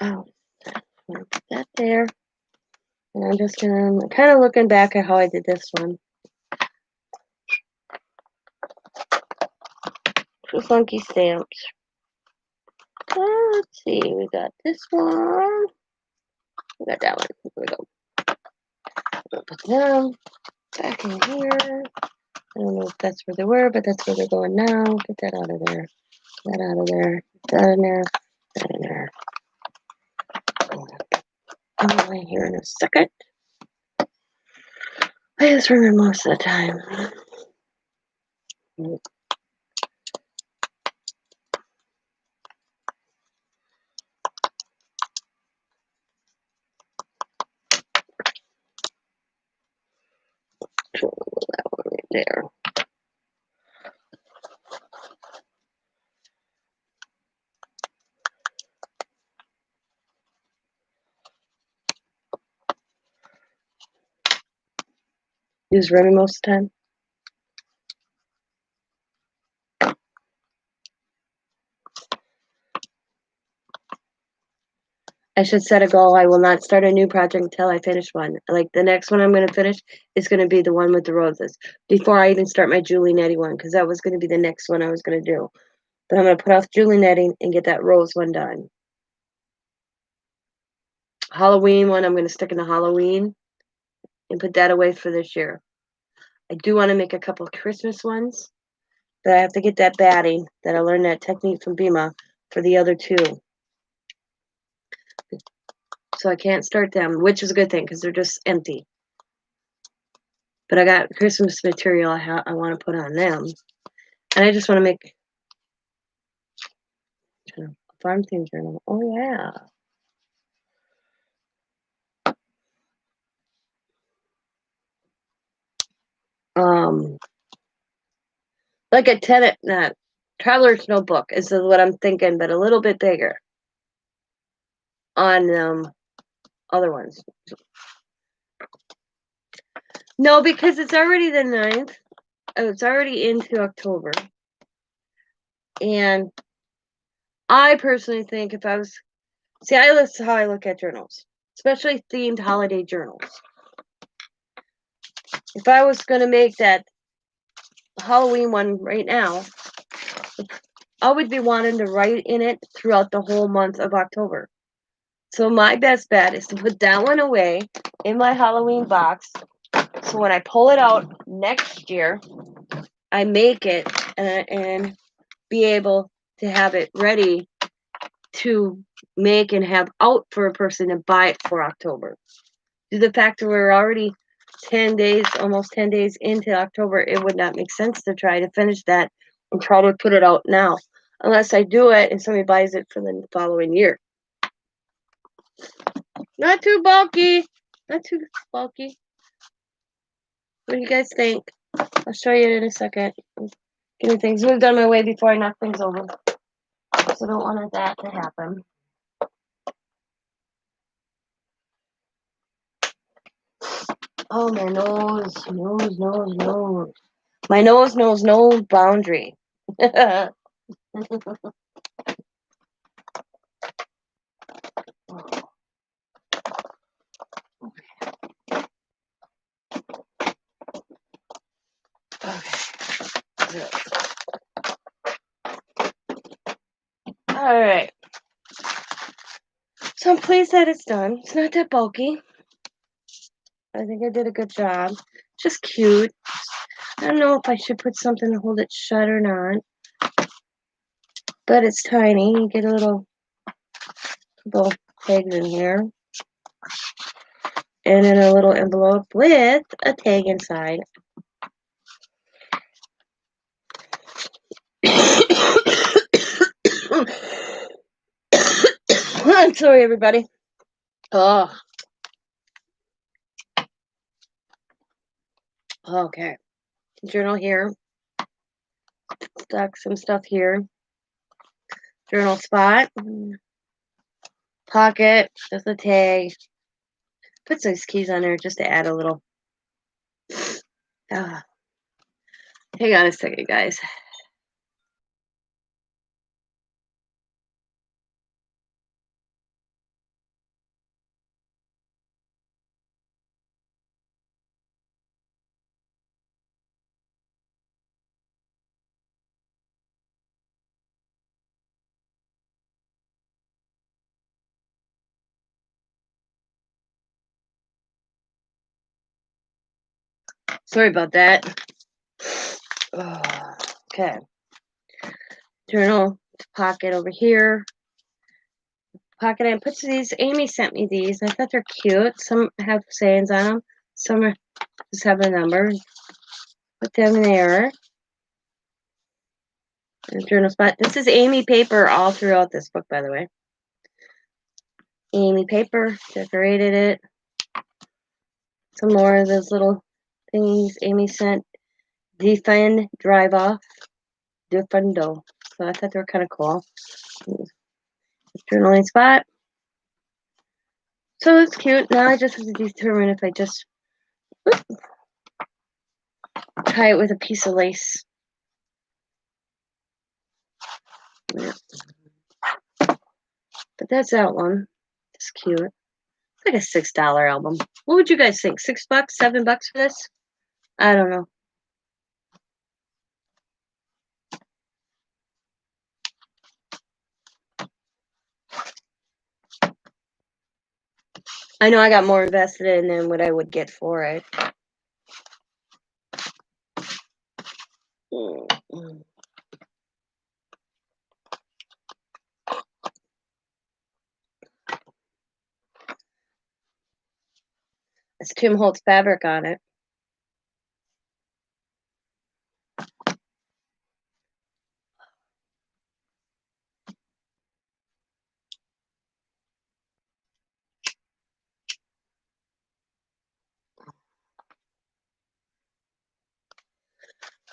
Oh, put that there. And I'm just gonna kind of looking back at how I did this one. Two funky stamps. Let's see, we got this one. We got that one. Here we go. We'll put them back in here. I don't know if that's where they were, but that's where they're going now. Get that out of there. That out of there. That in there. That in there. I'm right here in a second. I just remember most of the time. That one right there. Use Remy most of the time. I should set a goal. I will not start a new project until I finish one. Like the next one I'm going to finish is going to be the one with the roses before I even start my Julie Nettie one, because that was going to be the next one I was going to do. But I'm going to put off Julie Netting and get that rose one done. Halloween one, I'm going to stick in the Halloween and put that away for this year. I do want to make a couple of Christmas ones, but I have to get that batting that I learned that technique from Bima for the other two. So I can't start them, which is a good thing because they're just empty. But I got Christmas material I want to put on them. And I just want to make a farm theme journal. Oh, yeah. Like a traveler's notebook is what I'm thinking, but a little bit bigger on other ones. No, because it's already the 9th. It's already into October. And I personally think if I was... See, that's how I look at journals, especially themed holiday journals. If I was going to make that Halloween one right now, I would be wanting to write in it throughout the whole month of October. So my best bet is to put that one away in my Halloween box. So when I pull it out next year, I make it and be able to have it ready to make and have out for a person to buy it for October. Due to the fact that we're already 10 days, almost 10 days into October, it would not make sense to try to finish that and try to put it out now. Unless I do it and somebody buys it for the following year. Not too bulky. Not too bulky. What do you guys think? I'll show you in a second. Getting things moved on my way before I knock things over. So I don't want that to happen. Oh, my nose. My nose knows no boundary. Okay. All right. So I'm pleased that it's done. It's not that bulky. I think I did a good job. Just cute. I don't know if I should put something to hold it shut or not. But it's tiny. You get a little tags in here. And in a little envelope with a tag inside. I'm sorry, everybody. Oh. Okay. Journal here. Stuck some stuff here. Journal spot. Pocket. Just a tag. Put some keys on there just to add a little. Hang on a second, guys. Sorry about that. Okay. Journal pocket over here. Pocket I put these. Amy sent me these. I thought they're cute. Some have sayings on them. Some just have a number. Put them there. Journal spot. This is Amy paper all throughout this book, by the way. Amy paper. Decorated it. Some more of those little things Amy sent. Defend, drive off. Defendo. So I thought they were kind of cool. Journaling spot. So it's cute. Now I just have to determine if I just tie it with a piece of lace. Yeah. But that's that one. It's cute. It's like a $6 album. What would you guys think? $6, $7 for this? I don't know. I know I got more invested in than what I would get for it. It's Tim Holtz fabric on it.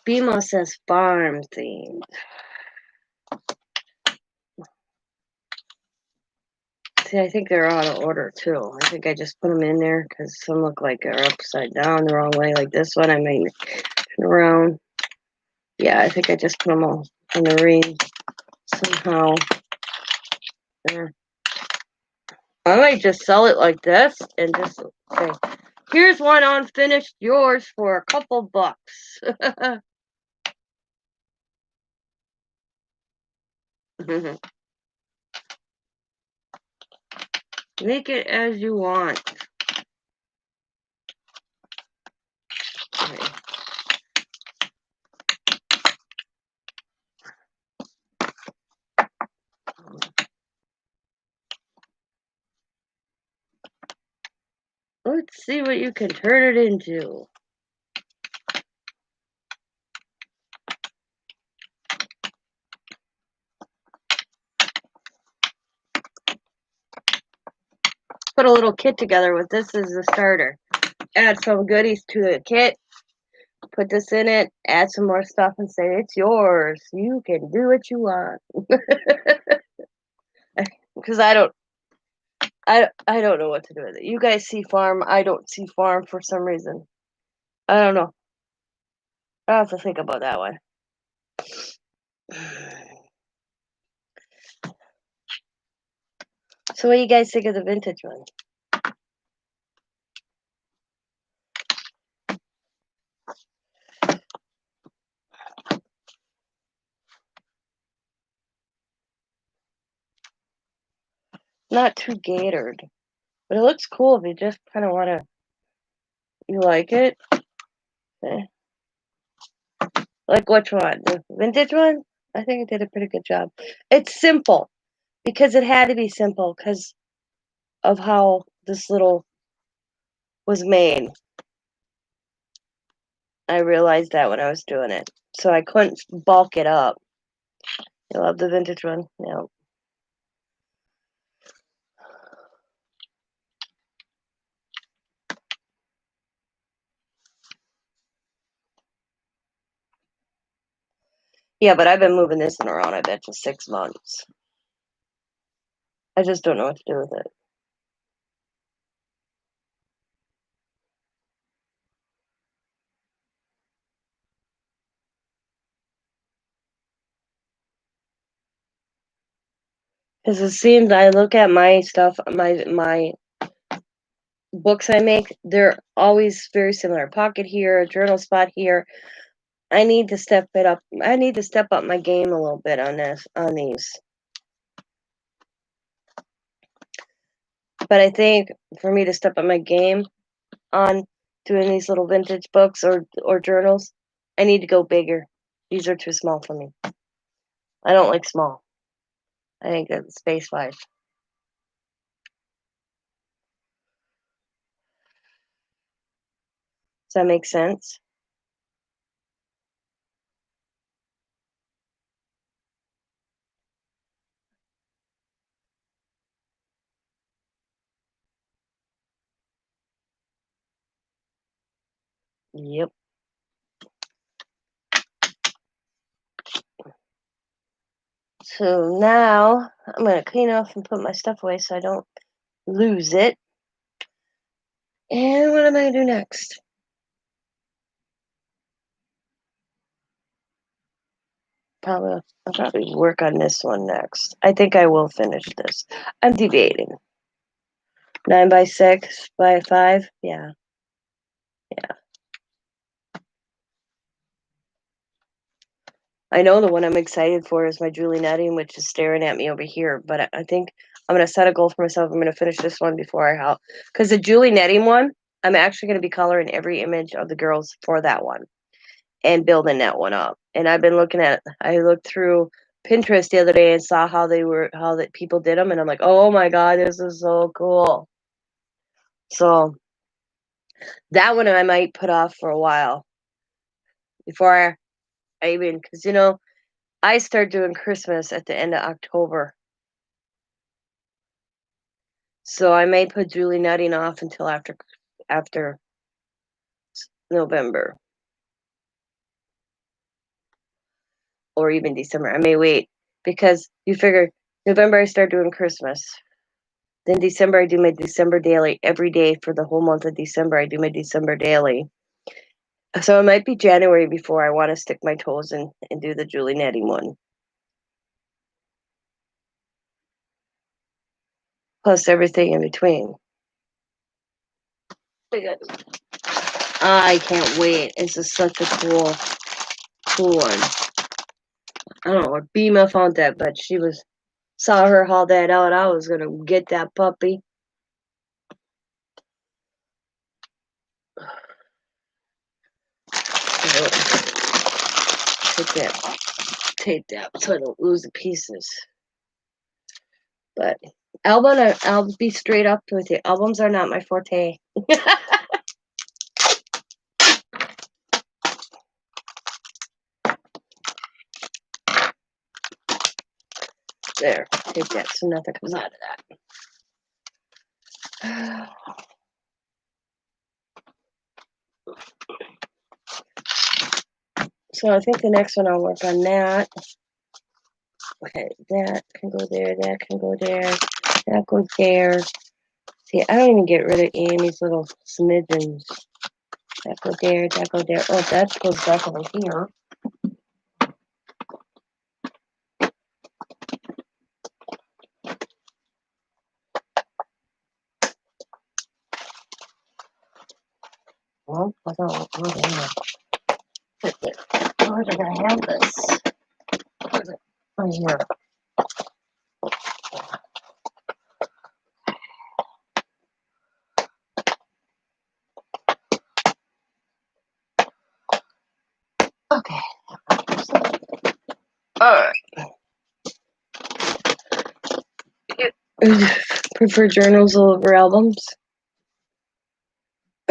BMO says farm themed. See, I think they're out of order too. I think I just put them in there because some look like they're upside down the wrong way. Like this one, I may turn around. Yeah, I think I just put them all on the ring somehow. There. I might just sell it like this and just say, here's one unfinished, yours for a couple bucks. Make it as you want. Okay. Let's see what you can turn it into. Put a little kit together with this as the starter. Add some goodies to the kit. Put this in it. Add some more stuff and say it's yours. You can do what you want. Because I don't know what to do with it. You guys see farm. I don't see farm for some reason. I don't know. I have to think about that one. So what do you guys think of the vintage one? Not too gaitered. But it looks cool if you just kind of want to. You like it? Okay. Like which one? The vintage one? I think it did a pretty good job. It's simple because it had to be simple because of how this little was made. I realized that when I was doing it. So I couldn't bulk it up. I love the vintage one. Yeah. Yeah, but I've been moving this one around, I bet, for 6 months. I just don't know what to do with it. Because it seems I look at my stuff, my books I make, they're always very similar. Pocket here, a journal spot here. I need to step it up. I need to step up my game a little bit on these. But I think for me to step up my game on doing these little vintage books or journals. I need to go bigger. These are too small for me. I don't like small. I think that's space-wise. Does that make sense? Yep. So now I'm going to clean off and put my stuff away so I don't lose it. And what am I going to do next? I'll probably work on this one next. I think I will finish this. I'm debating. 9 by 6 by 5? Yeah. I know the one I'm excited for is my Julie netting, which is staring at me over here. But I think I'm going to set a goal for myself. I'm going to finish this one before I help. Because the Julie netting one, I'm actually going to be coloring every image of the girls for that one and building that one up. And I've been I looked through Pinterest the other day and saw how that people did them. And I'm like, oh my God, this is so cool. So that one I might put off for a while before I even, because, I start doing Christmas at the end of October. So I may put Julie nutting off until after November or even December. I may wait because you figure November I start doing Christmas. Then December I do my December daily every day for the whole month of December. I do my December daily. So it might be January before I want to stick my toes in and do the Julie netting one. Plus everything in between. I can't wait. This is such a cool one. I don't know where Bima found that, but saw her haul that out. I was gonna get that puppy. Take that so I don't lose the pieces. But I'll be straight up with you. Albums are not my forte. There, take that so nothing comes out of that. So I think the next one I'll work on that. Okay, that can go there, that can go there, that goes there. See, I don't even get rid of Amy's little smidgens. That go there, that go there. Oh, that goes back over here. Well, I don't know. Where did I have this? Right here. Okay. Alright. Prefer journals over albums?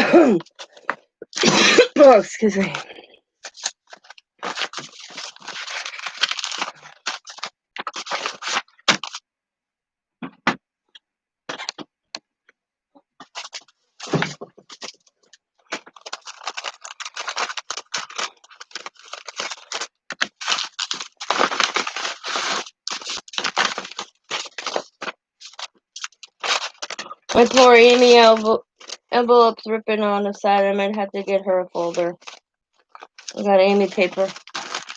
Oh, excuse me. My poor Amy envelope's ripping on the side. I might have to get her a folder. I got Amy paper.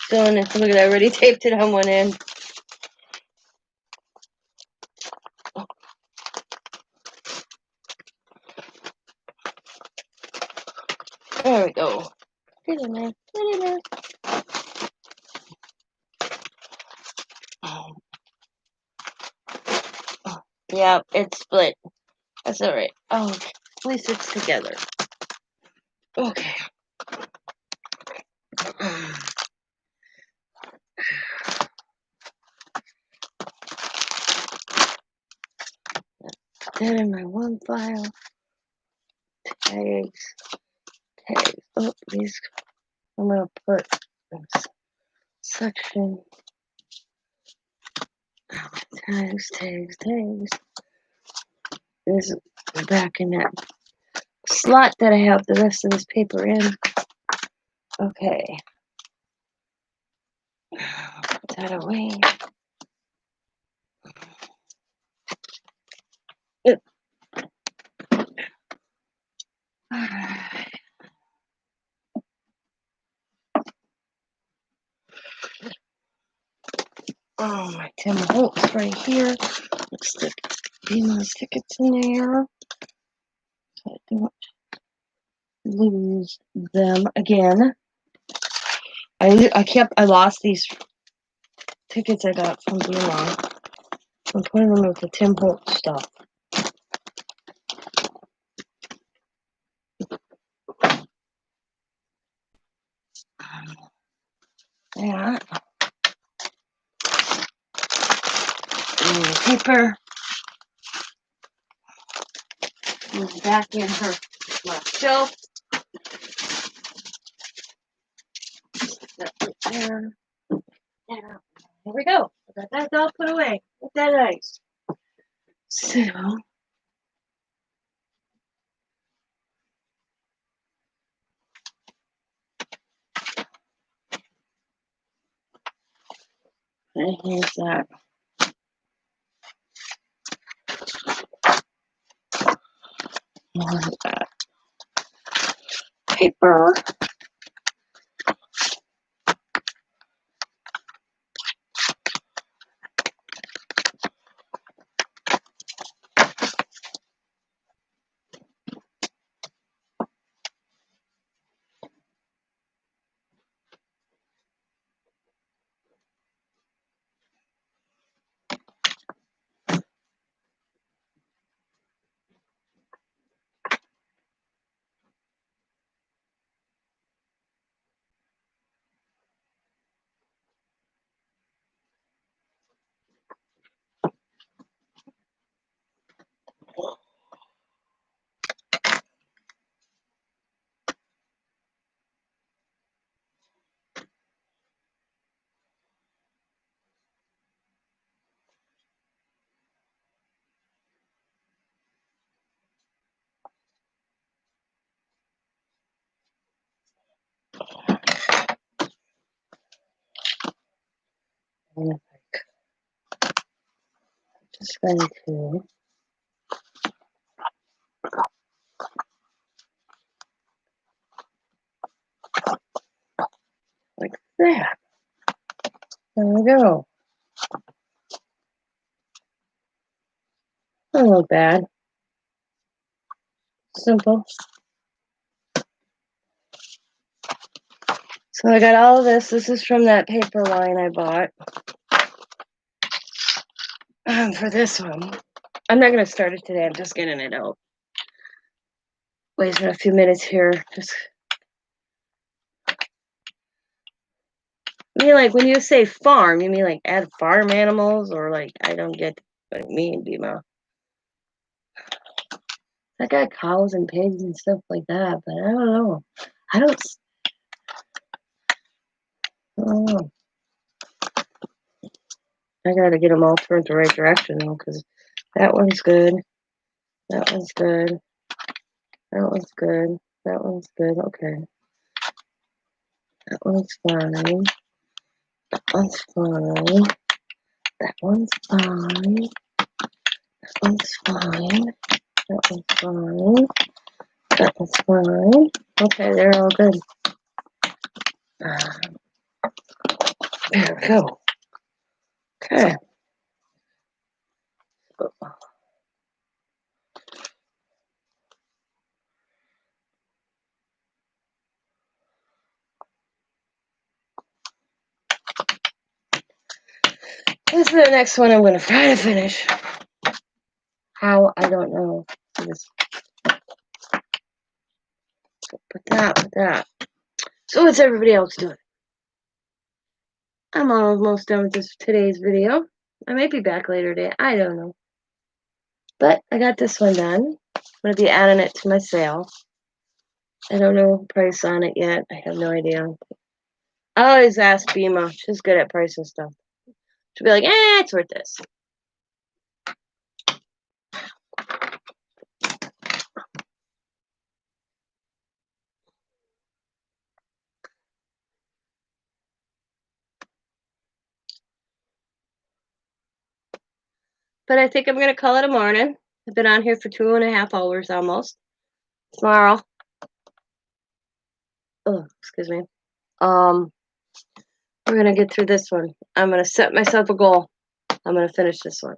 Doing it. Look at that. I already taped it on one end. There we go. Get in there. Get in there. Yeah, it's split. That's alright. Oh, at least it's together. Okay. That in my one file. Tags. Oh, these. I'm gonna put this section. Tags. This is back in that slot that I have the rest of this paper in. Okay. Put that away. Oh, my Tim Holtz right here. Let's stick these tickets in there. So I don't lose them again. I lost these tickets I got from BMI. I'm putting them with the Tim Holtz stuff. Yeah. And the paper is back in her left shelf. That right there. Yeah. Here we go. I got that all put away. Isn't that nice? So, and here's that. Here's that paper. And I'm just going to like that. There we go. Not look bad. Simple. So I got all of this. This is from that paper line I bought for this one. I'm not going to start it today. I'm just getting it out. Wasting a few minutes here. Just, I mean, like when you say farm, you mean like add farm animals, or like I don't get what you mean, Dima. I got cows and pigs and stuff like that, but I don't know. I don't know. I gotta get them all turned the right direction though, because that one's good. That one's good. That one's good. That one's good. Okay. That one's fine. That one's fine. That one's fine. That one's fine. That one's fine. That one's fine. Okay, they're all good. There we go. Okay. This is the next one I'm going to try to finish. How? I don't know. Just Put that. So what's everybody else doing? I'm almost done with today's video. I may be back later today. I don't know. But I got this one done. I'm going to be adding it to my sale. I don't know the price on it yet. I have no idea. I always ask Bima. She's good at pricing stuff. She'll be like, it's worth this. But I think I'm going to call it a morning. I've been on here for 2.5 hours almost. Tomorrow. Oh, excuse me. We're going to get through this one. I'm going to set myself a goal. I'm going to finish this one.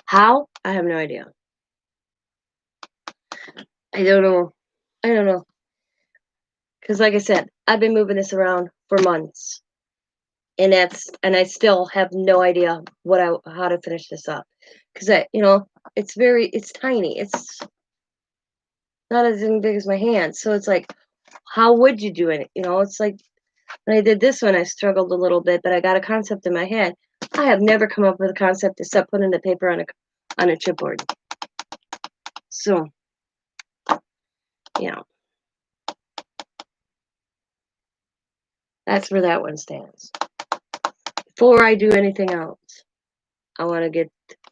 How? I have no idea. I don't know. Because like I said, I've been moving this around for months. And I still have no idea how to finish this up. Because it's tiny. It's not as big as my hand. So it's like, how would you do it? It's like when I did this one, I struggled a little bit, but I got a concept in my head. I have never come up with a concept except putting the paper on a chipboard. So, that's where that one stands. Before I do anything else, I want to get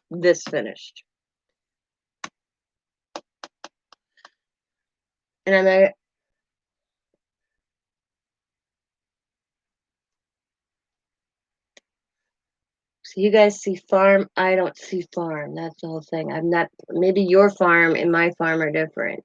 this finished. And I'm so you guys see farm, I don't see farm. That's the whole thing. I'm not, maybe your farm and my farm are different.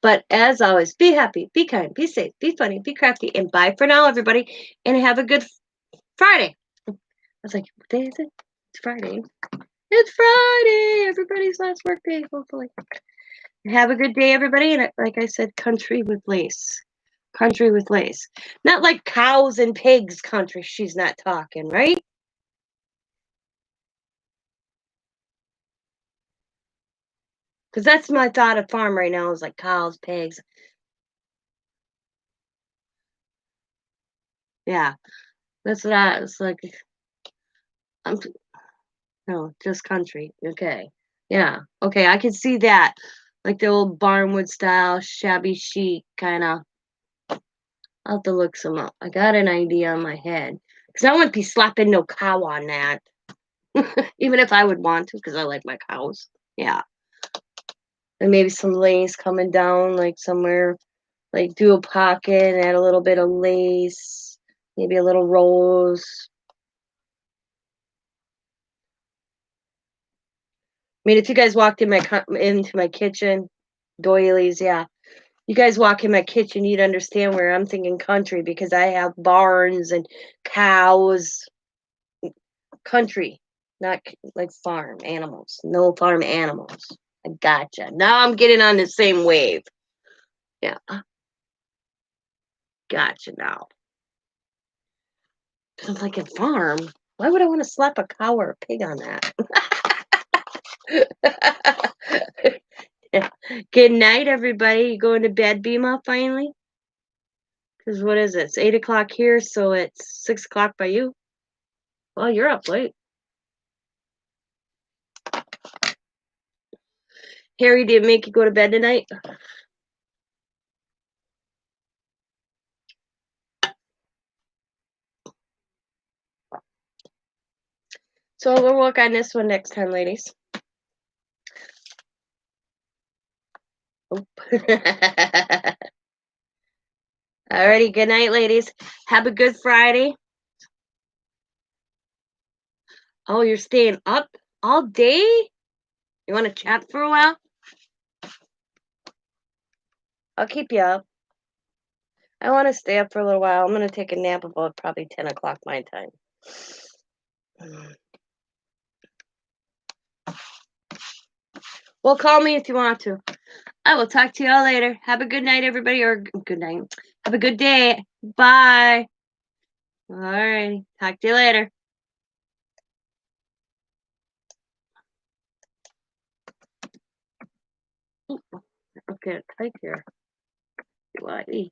But as always, be happy, be kind, be safe, be funny, be crafty, and bye for now, everybody. And have a good Friday. I was like, what day is it? It's Friday. It's Friday. Everybody's last work day, hopefully. Have a good day, everybody. And like I said, country with lace. Country with lace. Not like cows and pigs country. She's not talking, right? Because that's my thought of farm right now is like cows, pigs. Yeah. That's what it's like. No, just country. Okay. Yeah. Okay, I can see that. Like the old barnwood style, shabby chic kind of. I'll have to look some up. I got an idea in my head. Because I wouldn't be slapping no cow on that. Even if I would want to, because I like my cows. Yeah. And maybe some lace coming down, like somewhere, like do a pocket and add a little bit of lace. Maybe a little rose. I mean, if you guys walked into my kitchen, doilies, yeah. You guys walk in my kitchen, you'd understand where I'm thinking country because I have barns and cows. Country, not like farm animals. No farm animals. I gotcha. Now I'm getting on the same wave. Yeah. Gotcha now. I'm like a farm. Why would I want to slap a cow or a pig on that? Yeah. Good night, everybody. You going to bed, Bima, finally? Because what is it? It's 8 o'clock here, so it's 6 o'clock by you. Well, you're up late. Harry didn't make you go to bed tonight? So we'll work on this one next time, ladies. Oh. Alrighty, good night, ladies. Have a good Friday. Oh, you're staying up all day? You want to chat for a while? I'll keep you up. I want to stay up for a little while. I'm going to take a nap about probably 10 o'clock my time. Well, call me if you want to. I will talk to y'all later. Have a good night, everybody, or good night. Have a good day. Bye. All right. Talk to you later. Ooh, okay, tight here. UIE.